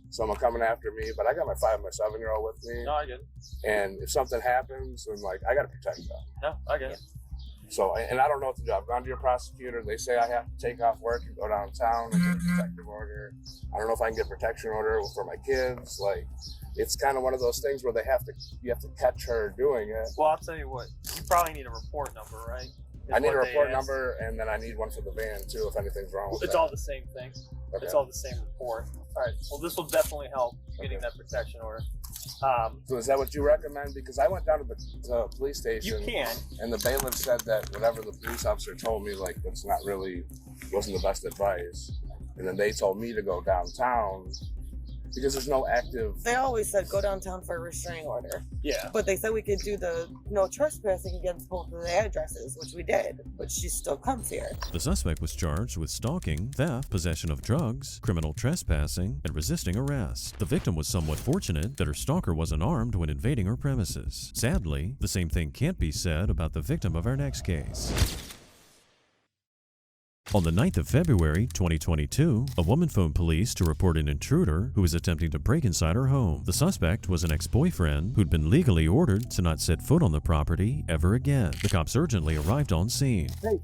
Someone coming after me, but I got my 5 and my 7-year-old with me. No, I get it. And if something happens, then I got to protect them. No, I get it. So, and I don't know what to do. I've gone to your prosecutor. They say I have to take off work and go downtown and get a protective order. I don't know if I can get a protection order for my kids. Like, it's kind of one of those things where you have to catch her doing it. Well, I'll tell you what. You probably need a report number, right? I need a report number, and then I need one for the van too, if anything's wrong with It's that. all the same thing. Okay. It's all the same report. All right. Well, this will definitely help getting that protection order. So is that what you recommend? Because I went down to the police station. You can. And the bailiff said that whatever the police officer told me, like, that's not really, wasn't the best advice. And then they told me to go downtown because there's no active. They always said go downtown for a restraining order. Yeah. But they said we could do the no trespassing against both of the addresses, which we did. But she still comes here. The suspect was charged with stalking, theft, possession of drugs, criminal trespassing, and resisting arrest. The victim was somewhat fortunate that her stalker wasn't armed when invading her premises. Sadly, the same thing can't be said about the victim of our next case. On the 9th of February, 2022, a woman phoned police to report an intruder who was attempting to break inside her home. The suspect was an ex-boyfriend who'd been legally ordered to not set foot on the property ever again. The cops urgently arrived on scene. Hey.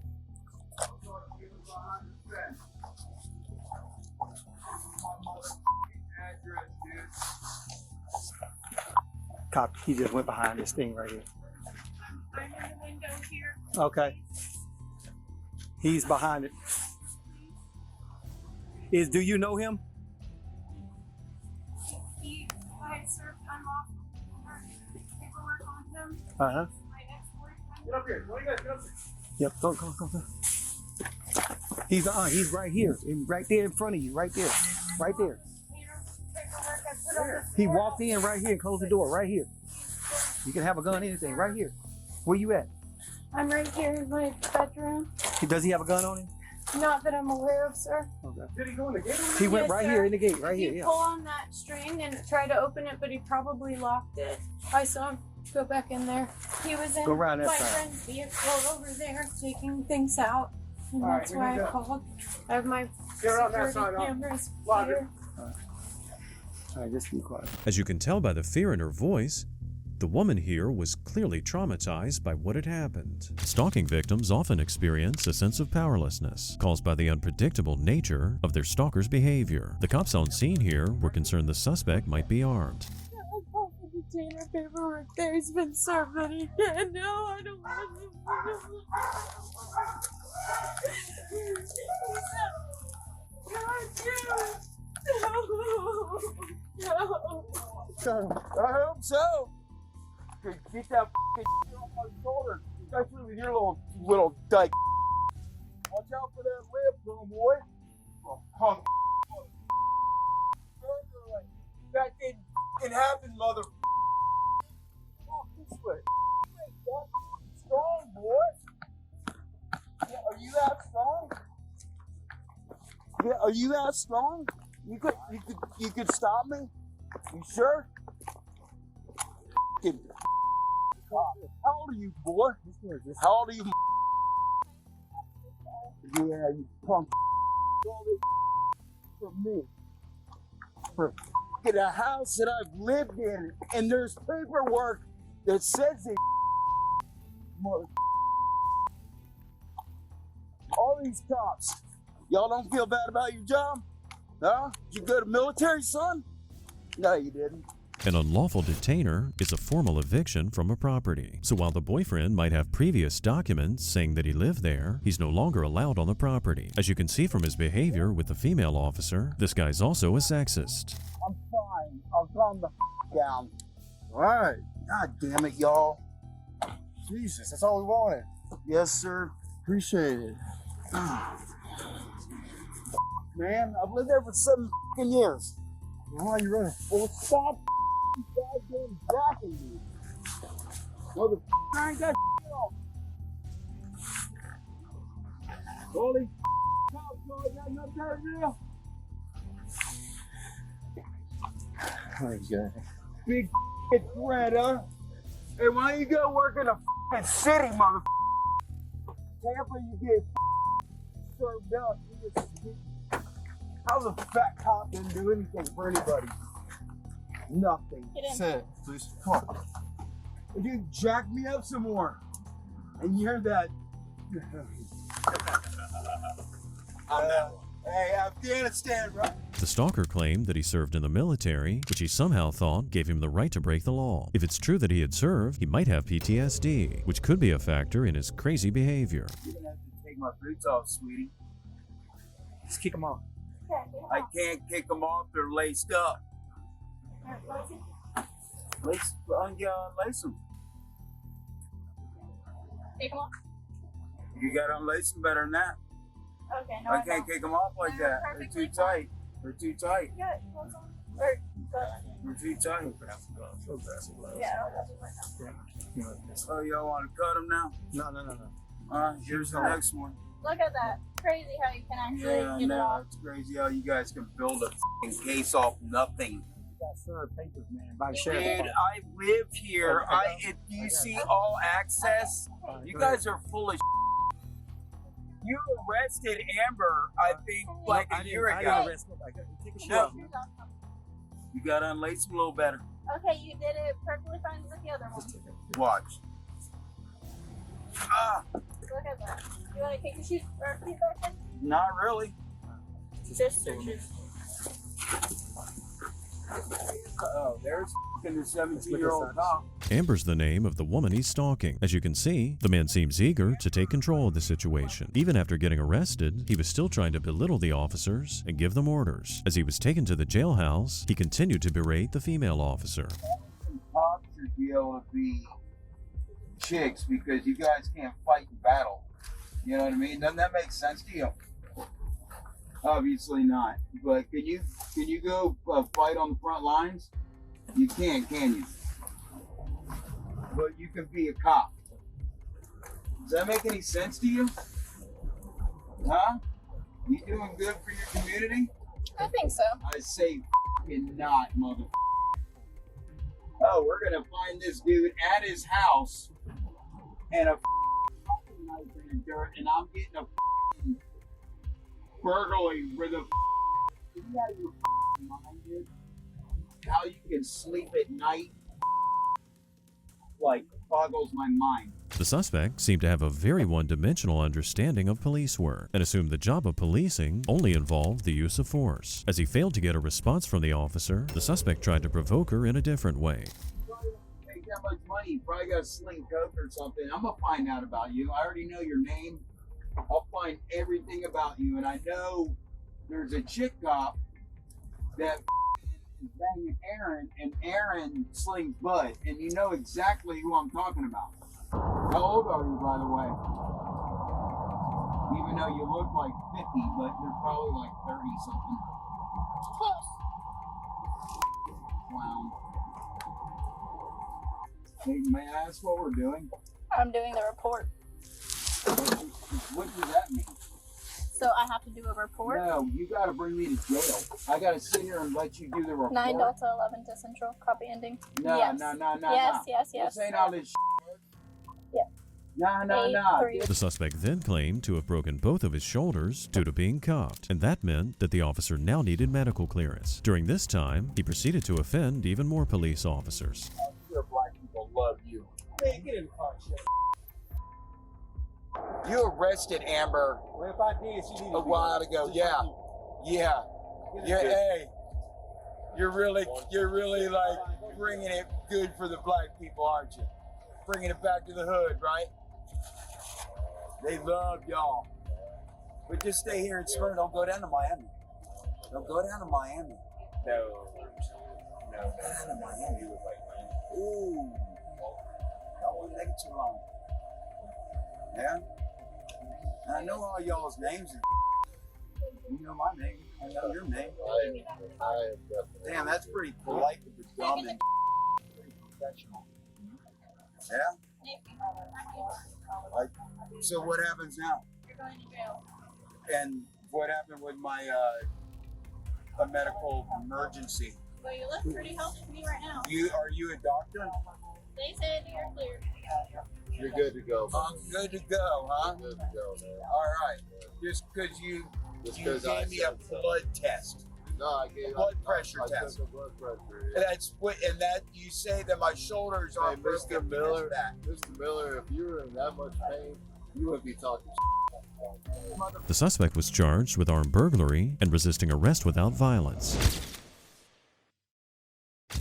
Cop, he just went behind this thing right here. I'm in the window here. Okay. He's behind it. Do you know him? I served unlawful paperwork on him. Uh-huh. My ex-boyfriend. Get up here. What do you guys get up here? Yep, go. He's right here. Right there in front of you. Right there. Right there. He walked in right here and closed the door. Right here. You can have a gun, anything. Right here. Where you at? I'm right here in my bedroom. Does he have a gun on him? Not that I'm aware of, sir. Okay. Did he go in the gate? He went Yes, right sir. here in the gate. Right here, He yeah. pull on that string and try to open it, but he probably locked it. I saw him go back in there. He was in Go around that my side. friend's vehicle over there taking things out. And All right, that's here why we I go. called. I have my Get around that security side, cameras Lock it. here. All right, just be quiet. As you can tell by the fear in her voice, the woman here was clearly traumatized by what had happened. Stalking victims often experience a sense of powerlessness caused by the unpredictable nature of their stalker's behavior. The cops on scene here were concerned the suspect might be armed. The detainer paperwork there. He's been served that he can. No, I don't want him. I hope so. Get that off my shoulder, especially with your little dyke. Watch out for that lip, little boy. Oh, punk. That didn't happen, mother. Walk this way. Strong, boy. Yeah, are you that strong? Yeah, are you that strong? You could stop me? You sure? fucking. How old are you, boy? How old are you? Yeah, you punk. All this from me. For fucking a house that I've lived in, and there's paperwork that says it. Mother. All these cops. Y'all don't feel bad about your job? Huh? Did you go to military, son? No, you didn't. An unlawful detainer is a formal eviction from a property. So while the boyfriend might have previous documents saying that he lived there, he's no longer allowed on the property. As you can see from his behavior with the female officer, this guy's also a sexist. I'm fine. I'll calm the down. All right. God damn it, y'all. Jesus, that's all we wanted. Yes, sir. Appreciate it. Man, I've lived there for 7 years. Why are you running? Well, stop goddamn jacking me. Mother, I ain't got shit on. Holy cops, y'all got nothing there now. My God. Big threat, huh? Hey, why don't you go work in a city, mother? Tampa, you get served up. How's a fat cop didn't do anything for anybody? Nothing. Sit, please. Come on. Dude, jack me up some more. And you heard that. Hey, Afghanistan, bro. The stalker claimed that he served in the military, which he somehow thought gave him the right to break the law. If it's true that he had served, he might have PTSD, which could be a factor in his crazy behavior. You're gonna have to take my boots off, sweetie. Just kick them off. I can't kick them off, they're laced up. Lace them. Take them off. You gotta unlace them better than that. Okay, no, I can't kick them off like that. They're too tight. They're too tight. Good. They're too tight. Yeah. Oh, y'all want to cut them now? No. Here's the next one. Look at that. Crazy how you can actually get it off. It's crazy how you guys can build a f***ing case off nothing. Papers, man, by the Dude, sheriff. I live here. If you see all access, you guys are full of shit. You arrested Amber, I think, like a year ago. I take a shit off. You gotta unlace them a little better. Okay, you did it perfectly fine with the other one. Watch. Look at that. You want to take your shoes or feet back in? Not really. Just searches. Oh, there's the 17-year-old cop. Amber's the name of the woman he's stalking. As you can see, the man seems eager to take control of the situation. Even after getting arrested, he was still trying to belittle the officers and give them orders. As he was taken to the jailhouse, he continued to berate the female officer. Cops should be able to be chicks because you guys can't fight in battle. You know what I mean? Doesn't that make sense to you? Obviously not. But can you go fight on the front lines? You can you? But you can be a cop. Does that make any sense to you? Huh? You doing good for your community? I think so. I say f***ing not, mother. Oh, we're gonna find this dude at his house and a f***ing knife in the dirt, and I'm getting a f***ing burglary where the you out of your f***ing mind, dude? How you can sleep at night, like, boggles my mind. The suspect seemed to have a very one-dimensional understanding of police work and assumed the job of policing only involved the use of force. As he failed to get a response from the officer, the suspect tried to provoke her in a different way. Make that much money, you probably got a sling coke or something. I'm gonna find out about you. I already know your name. I'll find everything about you, and I know there's a chick cop that is banging Aaron, and Aaron slings butt, and you know exactly who I'm talking about. How old are you, by the way? Even though you look like 50, but you're probably like 30 something. Close. Clown. Hey, may I ask what we're doing? I'm doing the report. What does that mean? So I have to do a report? No, you got to bring me to jail. I got to sit here and let you do the report. 9 Delta 11 to Central. Copy ending. No, yes. no. Yes. This ain't all this Yeah. No. The suspect then claimed to have broken both of his shoulders due to being cuffed, and that meant that the officer now needed medical clearance. During this time, he proceeded to offend even more police officers. Sure, black people love you. Hey, get in the car, shit. You arrested Amber a while ago. Yeah. Hey, you're really like bringing it good for the black people, aren't you? Bringing it back to the hood, right? They love y'all. But just stay here in Smyrna. Don't go down to Miami. Don't go down to Miami. No. Down to Miami. Ooh. Y'all won't make it too long. Yeah? And I know all y'all's names. You know my name. I know your name. Damn, that's pretty polite with the dumb and pretty professional. Yeah? Like, so what happens now? You're going to jail. And what happened with my a medical emergency? Well, you look pretty healthy to me right now. Are you a doctor? They said you're clear. You're good to go. I'm good to go, huh? Good to go, man. All right. Just because you gave me a blood test. No, I gave blood pressure test. Took a blood pressure. Yeah. That's what, and that you say that my shoulders are Mr. Miller. Mr. Miller, if you were in that much pain, you would be talking. The suspect was charged with armed burglary and resisting arrest without violence.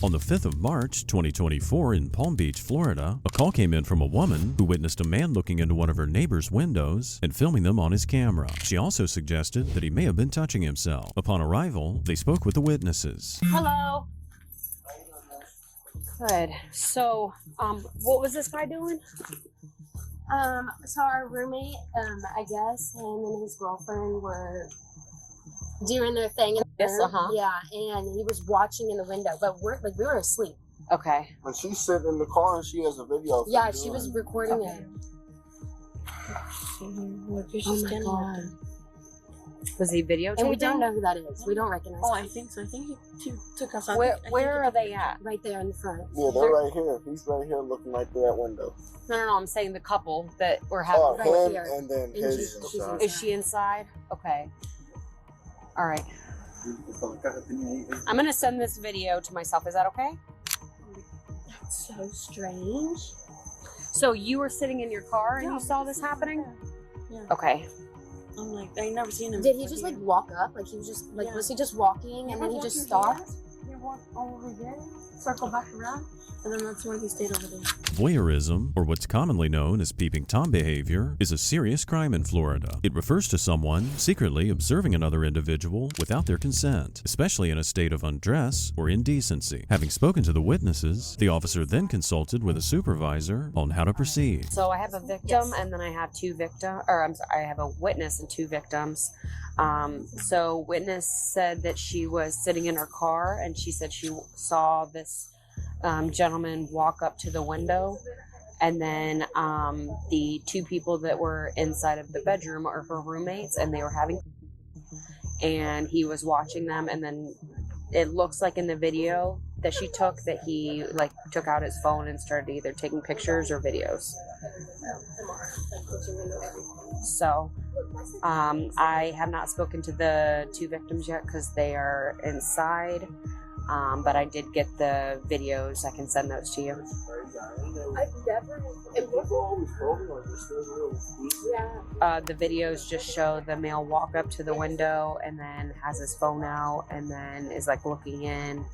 On the 5th of March, 2024 in Palm Beach, Florida, a call came in from a woman who witnessed a man looking into one of her neighbor's windows and filming them on his camera. She also suggested that he may have been touching himself. Upon arrival, they spoke with the witnesses. Hello. Good. So, what was this guy doing? So our roommate, I guess, him and his girlfriend were doing their thing in the room. Yeah, and he was watching in the window, but we were asleep. Okay. When she's sitting in the car and she has a video. Yeah, she was recording it. Oh my God. Was he videotaping? And we don't know who that is. We don't recognize him. I think so. I think he took us out. Where are they at? Right there in the front. Yeah, they're right here. He's right here looking right through that window. No. I'm saying the couple that were having. Oh, right him here. and then his. Is she inside? Okay. All right. I'm gonna send this video to myself. Is that okay? That's so strange. So you were sitting in your car and you saw this happening? Yeah. Okay. I'm like, I never seen him. Did he just like walk up? Like he was just like, was he just walking and then he just stopped? He walked over here, circle back around, and then that's when he stayed over there. Voyeurism, or what's commonly known as peeping Tom behavior, is a serious crime in Florida. It refers to someone secretly observing another individual without their consent, especially in a state of undress or indecency. Having spoken to the witnesses, the officer then consulted with a supervisor on how to proceed. So I have a victim and then I have I have a witness and 2 victims. So witness said that she was sitting in her car and she said she saw this gentleman walk up to the window, and then the 2 people that were inside of the bedroom are her roommates, and they were having, and he was watching them, and then it looks like in the video that she took that he like took out his phone and started either taking pictures or videos. So I have not spoken to the 2 victims yet because they are inside. But I did get the videos. I can send those to you. The videos just show the male walk up to the window and then has his phone out and then is like looking in.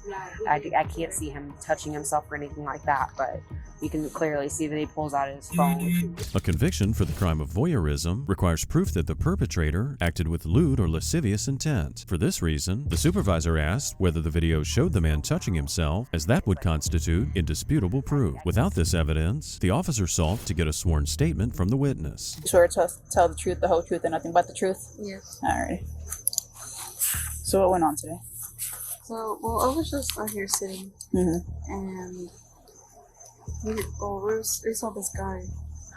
I can't see him touching himself or anything like that, but you can clearly see that he pulls out his phone. A conviction for the crime of voyeurism requires proof that the perpetrator acted with lewd or lascivious intent. For this reason, the supervisor asked whether the video showed the man touching himself, as that would constitute indisputable proof. Without this evidence, the officer sought to get a sworn statement from the witness. You swear to tell the truth, the whole truth, and nothing but the truth? Yes. Alright. So what went on today? So, well, I was just out here sitting, and we saw this guy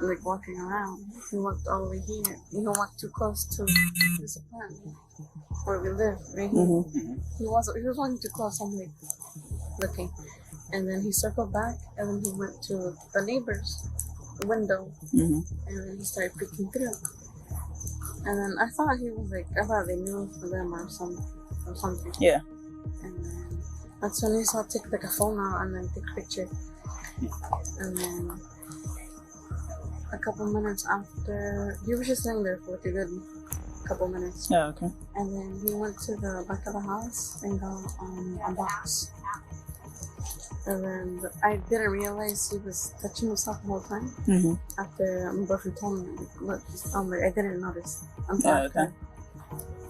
like walking around. He walked all the way here. He walked too close to this apartment where we live, right here. He was walking too close. I'm like looking, and then he circled back, and then he went to the neighbor's window, and then he started peeking through. And then I thought he was like, I thought they knew for them or something. Yeah. And then that's when he saw take like a phone out and then take a picture. And then a couple minutes after, he was just sitting there for like a good couple minutes. Yeah, okay. And then he went to the back of the house and got a box. And then I didn't realize he was touching himself the whole time. After my boyfriend told me, look, I didn't notice.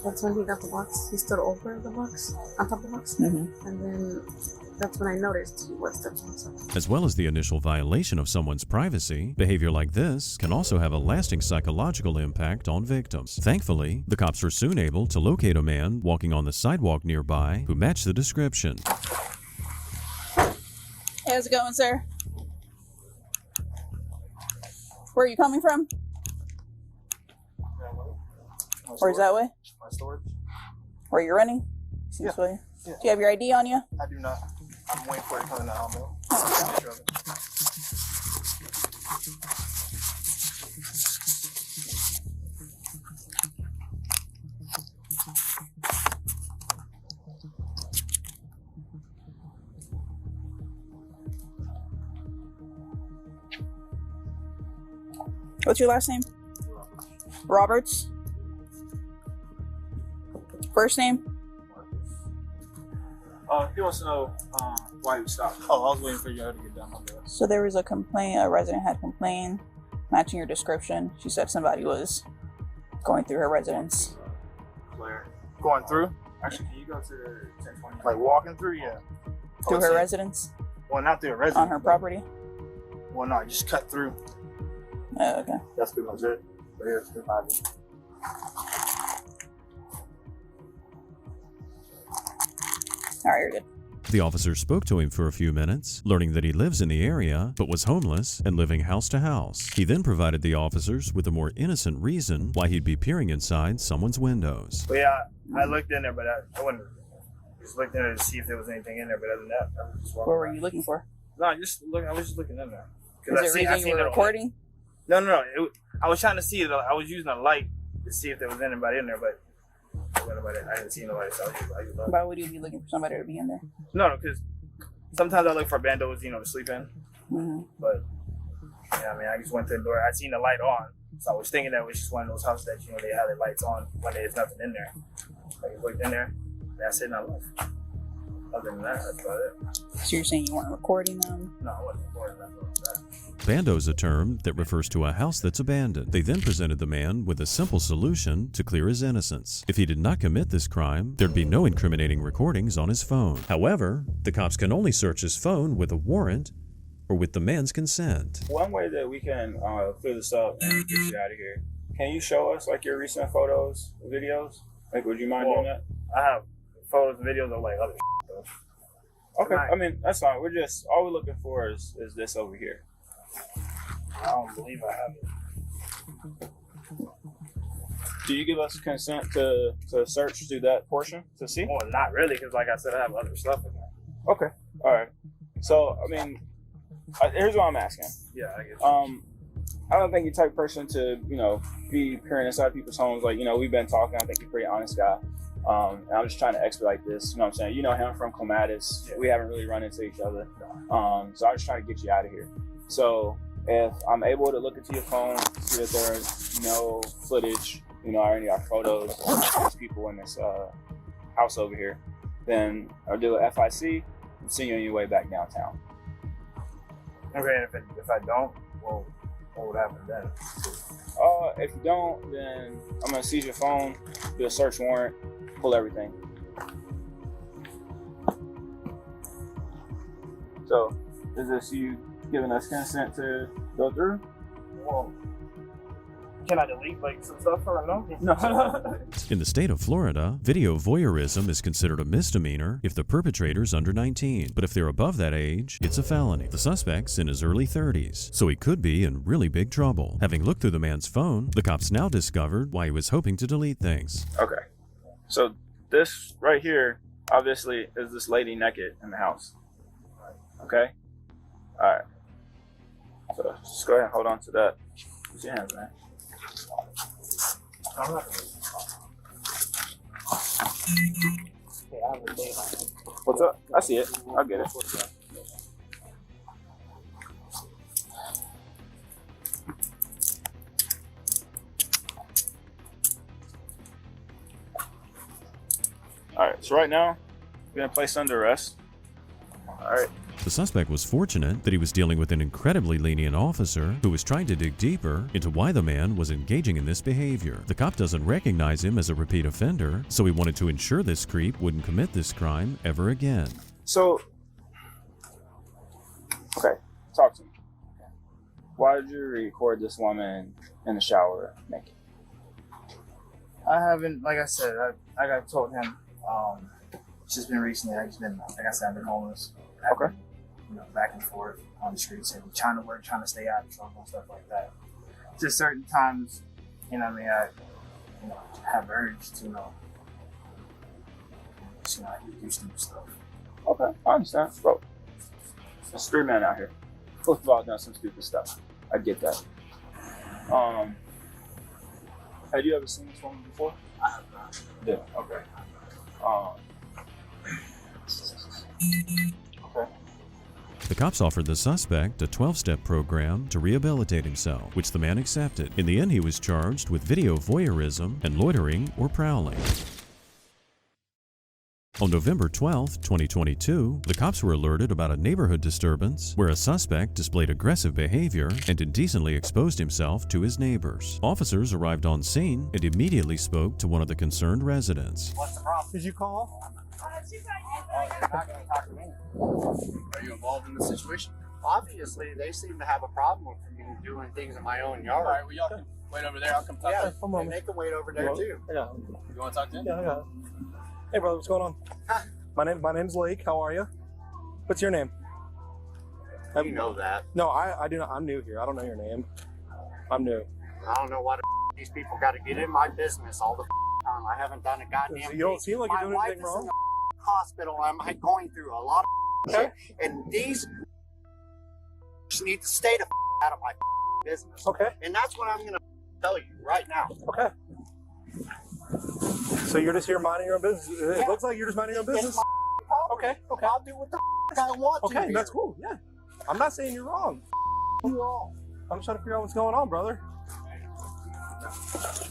That's when he got the box. He stood over the box, on top of the box. And then that's when I noticed he was touching himself. As well as the initial violation of someone's privacy, behavior like this can also have a lasting psychological impact on victims. Thankfully, the cops were soon able to locate a man walking on the sidewalk nearby who matched the description. Hey, how's it going, sir? Where are you coming from? Where's that way? My storage. Where you're running? Yeah. Do you have your ID on you? I do not. I'm waiting for it coming out. What's your last name? Roberts. First name? He wants to know why you stopped. Oh, I was waiting for you to get done. So there was a complaint, a resident had complained, matching your description. She said somebody was going through her residence. Claire. Going through? Actually, can you go to the 1020? Like walking through? Yeah. Through her residence? Well, not through her residence. On her property? Well, no, just cut through. Oh, okay. That's pretty much it. Right here, it's good ID. All right, you're good. The officer spoke to him for a few minutes, learning that he lives in the area but was homeless and living house to house. He then provided the officers with a more innocent reason why he'd be peering inside someone's windows. Well, yeah, I looked in there, but I wouldn't. Just looked in there to see if there was anything in there, but other than that, I was just walking. What were you looking for? No, I was just looking in there. Is there a reason you were recording? No. I was trying to see it. I was using a light to see if there was anybody in there, but I didn't see nobody. So I just why would you be looking for somebody to be in there? No, because sometimes I look for bandos, to sleep in. But yeah, I mean, I just went to the door. I seen the light on, so I was thinking that it was just one of those houses that they had the lights on when there's nothing in there. I looked in there, and that's it, and I left. Other than that, that's about it. So you're saying you weren't recording them? No, I wasn't recording them. Bando is a term that refers to a house that's abandoned. They then presented the man with a simple solution to clear his innocence. If he did not commit this crime, there'd be no incriminating recordings on his phone. However, the cops can only search his phone with a warrant or with the man's consent. One way that we can clear this up and get you out of here, can you show us like your recent photos, videos? Like, would you mind doing that? I have photos and videos of like other though. Okay, I mean, that's fine. All we're looking for is this over here. I don't believe I have it. Do you give us consent to search through that portion to see? Well, not really, because like I said, I have other stuff in there. Okay, all right. So, I mean, here's what I'm asking. Yeah, I guess. I don't think you're the type of person to, be peering inside people's homes. Like, we've been talking. I think you're a pretty honest guy. And I'm just trying to expedite this. You know what I'm saying? You know him from Clematis. Yeah. We haven't really run into each other. So I'm just trying to get you out of here. So if I'm able to look into your phone, see that there's no footage, or any of our photos of these people in this house over here, then I'll do a FIC and send you on your way back downtown. Okay, and if I don't, well, what would happen then? If you don't, then I'm gonna seize your phone, do a search warrant, pull everything. So, is this you giving us consent to go through? Well, Can I delete like some stuff or no? No. In the state of Florida, video voyeurism is considered a misdemeanor if the perpetrator's under 19, but if they're above that age, it's a felony. The suspect's in his early 30s, so he could be in really big trouble. Having looked through the man's phone, the cops now discovered why he was hoping to delete things. Okay. So this right here, obviously, is this lady naked in the house. Okay? Alright. So just go ahead and hold on to that. Use your hands, man. What's up? I see it. I'll get it. Alright, so right now, we're gonna place under arrest. Alright. The suspect was fortunate that he was dealing with an incredibly lenient officer who was trying to dig deeper into why the man was engaging in this behavior. The cop doesn't recognize him as a repeat offender, so he wanted to ensure this creep wouldn't commit this crime ever again. So, okay, talk to me. Why did you record this woman in the shower naked? I haven't, like I said, I told him, it's just been recently, I've been homeless. Okay. You know, back and forth on the streets and trying to work, trying to stay out of trouble and stuff like that. Just certain times, you know what I mean, I have urge to, do stupid stuff. Okay, I understand. Bro, there's 3 men out here. Both of y'all done some stupid stuff. I get that. Have you ever seen this woman before? I have not. Yeah, okay. Okay. The cops offered the suspect a 12-step program to rehabilitate himself, which the man accepted. In the end, he was charged with video voyeurism and loitering or prowling. On November 12, 2022, the cops were alerted about a neighborhood disturbance where a suspect displayed aggressive behavior and indecently exposed himself to his neighbors. Officers arrived on scene and immediately spoke to one of the concerned residents. What's the problem? Did you call? You're not going to talk to me. Are you involved in the situation? Obviously, they seem to have a problem with me doing things in my own yard. All right, well, y'all can wait over there. I'll come talk to you. And they can wait over there too. You want to talk to him? Yeah, I got it. Hey, brother, what's going on? My name's Lake. How are you? What's your name? You know that. No, I do not. I'm new here. I don't know your name. I'm new. I don't know why these people got to get in my business all the time. I haven't done a goddamn thing. You don't seem like you're doing my anything wife wrong. is in the hospital. I'm going through a lot of shit, and these just need to stay the out of my business. Okay. And that's what I'm going to tell you right now. Okay. So you're just here minding your own business. It looks like you're just minding your own business. Okay. Okay. I'll do what the I want to. Okay, that's cool. Yeah. I'm not saying you're wrong. You all. I'm just trying to figure out what's going on, brother.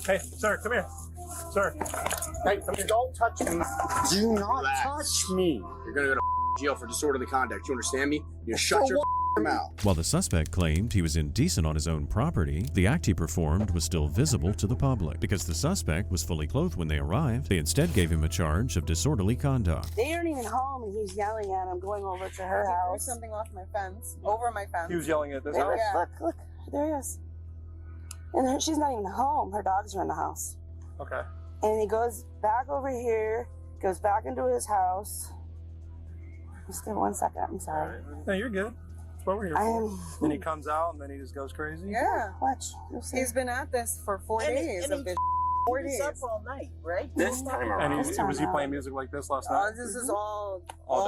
Hey, sir, come here. Sir. Hey, come here. Don't touch me. Do not touch me. You're going to go to jail for disorderly conduct. You understand me? You shut your mouth. While the suspect claimed he was indecent on his own property, the act he performed was still visible to the public. Because the suspect was fully clothed when they arrived, they instead gave him a charge of disorderly conduct. They aren't even home, and he's yelling at him, going over to her house. There's something off my fence, over my fence. He was yelling at this There, house? Look, there he is. And she's not even home. Her dogs are in the house. Okay. And he goes back over here, goes back into his house. Just give me 1 second. I'm sorry. No, you're good. That's what we're here for. Then he comes out, and then he just goes crazy? Yeah. Watch. You'll see. He's been at this for 4 days of this. 4 days. up all night, right? This time And around. was he playing music like this last night? This is all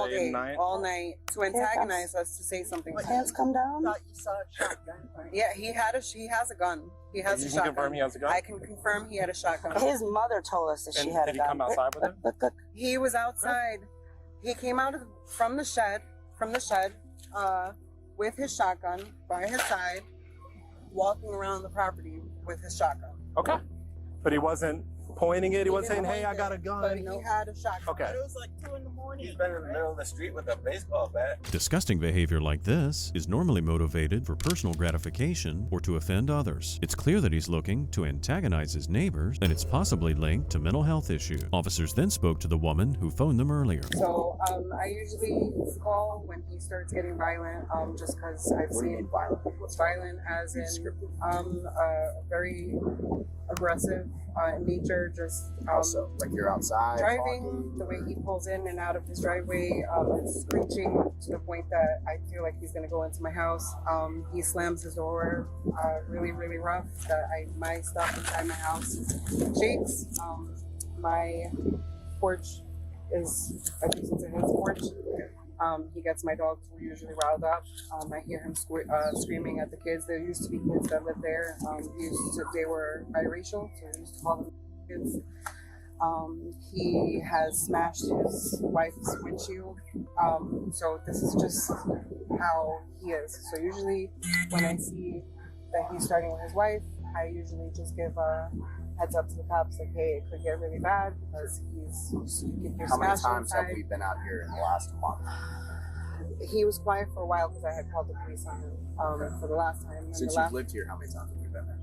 day and night? all night to antagonize us to say something. Hands come down. You saw a shotgun, right? Yeah, he has a gun. He has You a can shotgun. confirm he has a gun? I can confirm he had a shotgun. His mother told us that she had a Did he gun. come outside with him? Look. He was outside. He came out from the shed, with his shotgun by his side, walking around the property with his shotgun. Okay. But he wasn't pointing it. He wasn't saying, "Hey, I got a gun." He had a shotgun. Okay. But it was like 2 in the morning. He's been in the middle of the street with a baseball bat. Disgusting behavior like this is normally motivated for personal gratification or to offend others. It's clear that he's looking to antagonize his neighbors, and it's possibly linked to mental health issues. Officers then spoke to the woman who phoned them earlier. So I usually call when he starts getting violent, just because I've seen violent as in very aggressive in nature, just Also, like you're outside driving, talking. the way he pulls in and out of his driveway, it's screeching to the point that I feel like he's gonna go into my house. He slams his door really, really rough that my stuff inside my house shakes. My porch is adjacent to his porch. He gets my dogs usually riled up. I hear him screaming at the kids. There used to be kids that lived there. They were biracial, so we used to call them kids. He has smashed his wife's windshield. So this is just how he is. So usually when I see that he's starting with his wife, I usually just give a heads up to the cops, like, hey, it could get really bad because you're How many smashing times have inside. we been out here in the last month? He was quiet for a while because I had called the police on him for the last time. And Since the you've lived here, how many times have we been there?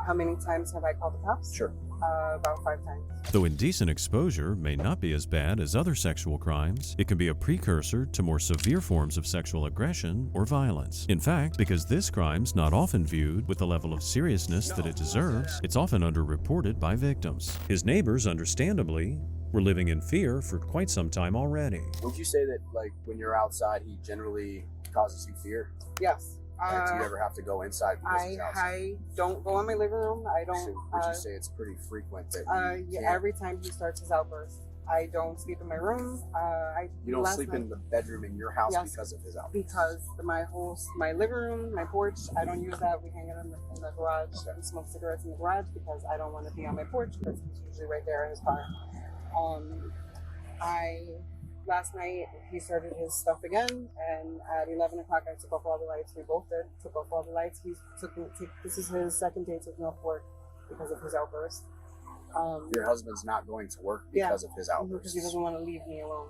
How many times have I called the cops? Sure. About 5 times. Though indecent exposure may not be as bad as other sexual crimes, it can be a precursor to more severe forms of sexual aggression or violence. In fact, because this crime's not often viewed with the level of seriousness that it deserves, it's often underreported by victims. His neighbors, understandably, were living in fear for quite some time already. Would you say that, like, when you're outside, he generally causes you fear? Yes. Like, do you ever have to go inside because he's outside? I don't go in my living room. I don't. So would you say it's pretty frequent that you Yeah, every time he starts his outburst, I don't sleep in my room. you don't last sleep night- in the bedroom in your house Yes, because of his outburst? Because my living room, my porch, I don't use that. We hang it in the garage. We smoke cigarettes in the garage because I don't want to be on my porch because he's usually right there in his car. Last night he started his stuff again, and at 11 o'clock I took off all the lights. We both did. Took off all the lights. This is his second day taking off work because of his outburst. Your husband's not going to work because of his outburst. Because he doesn't want to leave me alone.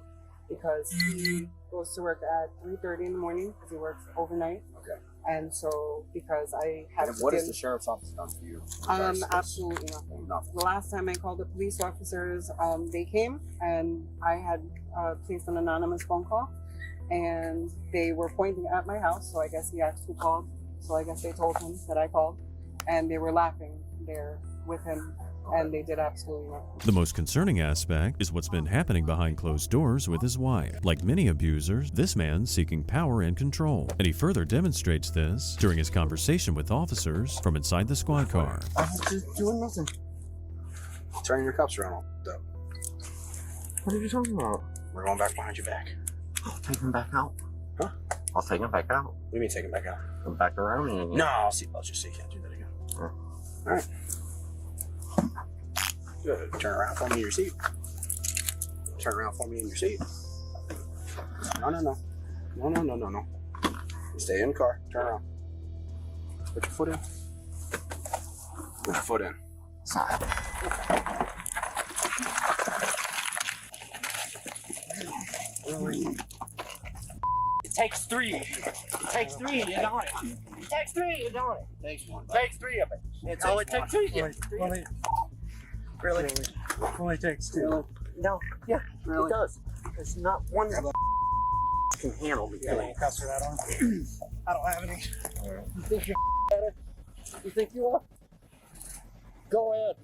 Because he goes to work at 3:30 in the morning because he works overnight. Okay. And so because I have And to what get- has the sheriff's office done for you? Absolutely nothing. The last time I called the police officers, they came and I had placed an anonymous phone call, and they were pointing at my house. So I guess he asked who called. So I guess they told him that I called, and they were laughing there with him, and they did absolutely nothing. The most concerning aspect is what's been happening behind closed doors with his wife. Like many abusers, this man's seeking power and control, and he further demonstrates this during his conversation with officers from inside the squad car. I was just doing nothing. Turning your cups around. Though. What are you talking about? We're going back behind your back. I'll take him back out. Huh? I'll take him back out. What do you mean take him back out? Come back around me again. No, I'll see. I'll just see. Can't do that again. Huh. All right. Good. Turn around for me in your seat. Turn around for me in your seat. No. You stay in the car. Turn around. Put your foot in. Put your foot in. Side. It takes 3. It takes 3, you know it. It takes 3, you know it. Takes 1. Takes 3 of it. It's all it takes 2. Really? Only takes 2. No. Yeah, Really? it does. There's not one can handle me. You got any cuffs for that on? I don't have any. You think you're better? You think you are? Go ahead.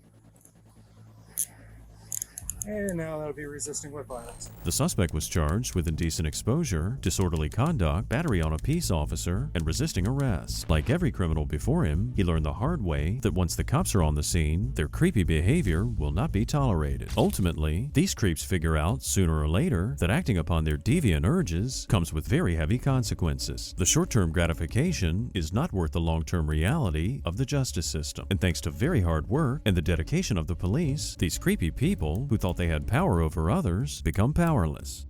And now that'll be resisting with violence. The suspect was charged with indecent exposure, disorderly conduct, battery on a peace officer, and resisting arrest. Like every criminal before him, he learned the hard way that once the cops are on the scene, their creepy behavior will not be tolerated. Ultimately, these creeps figure out sooner or later that acting upon their deviant urges comes with very heavy consequences. The short-term gratification is not worth the long-term reality of the justice system. And thanks to very hard work and the dedication of the police, these creepy people who thought they had power over others become powerless.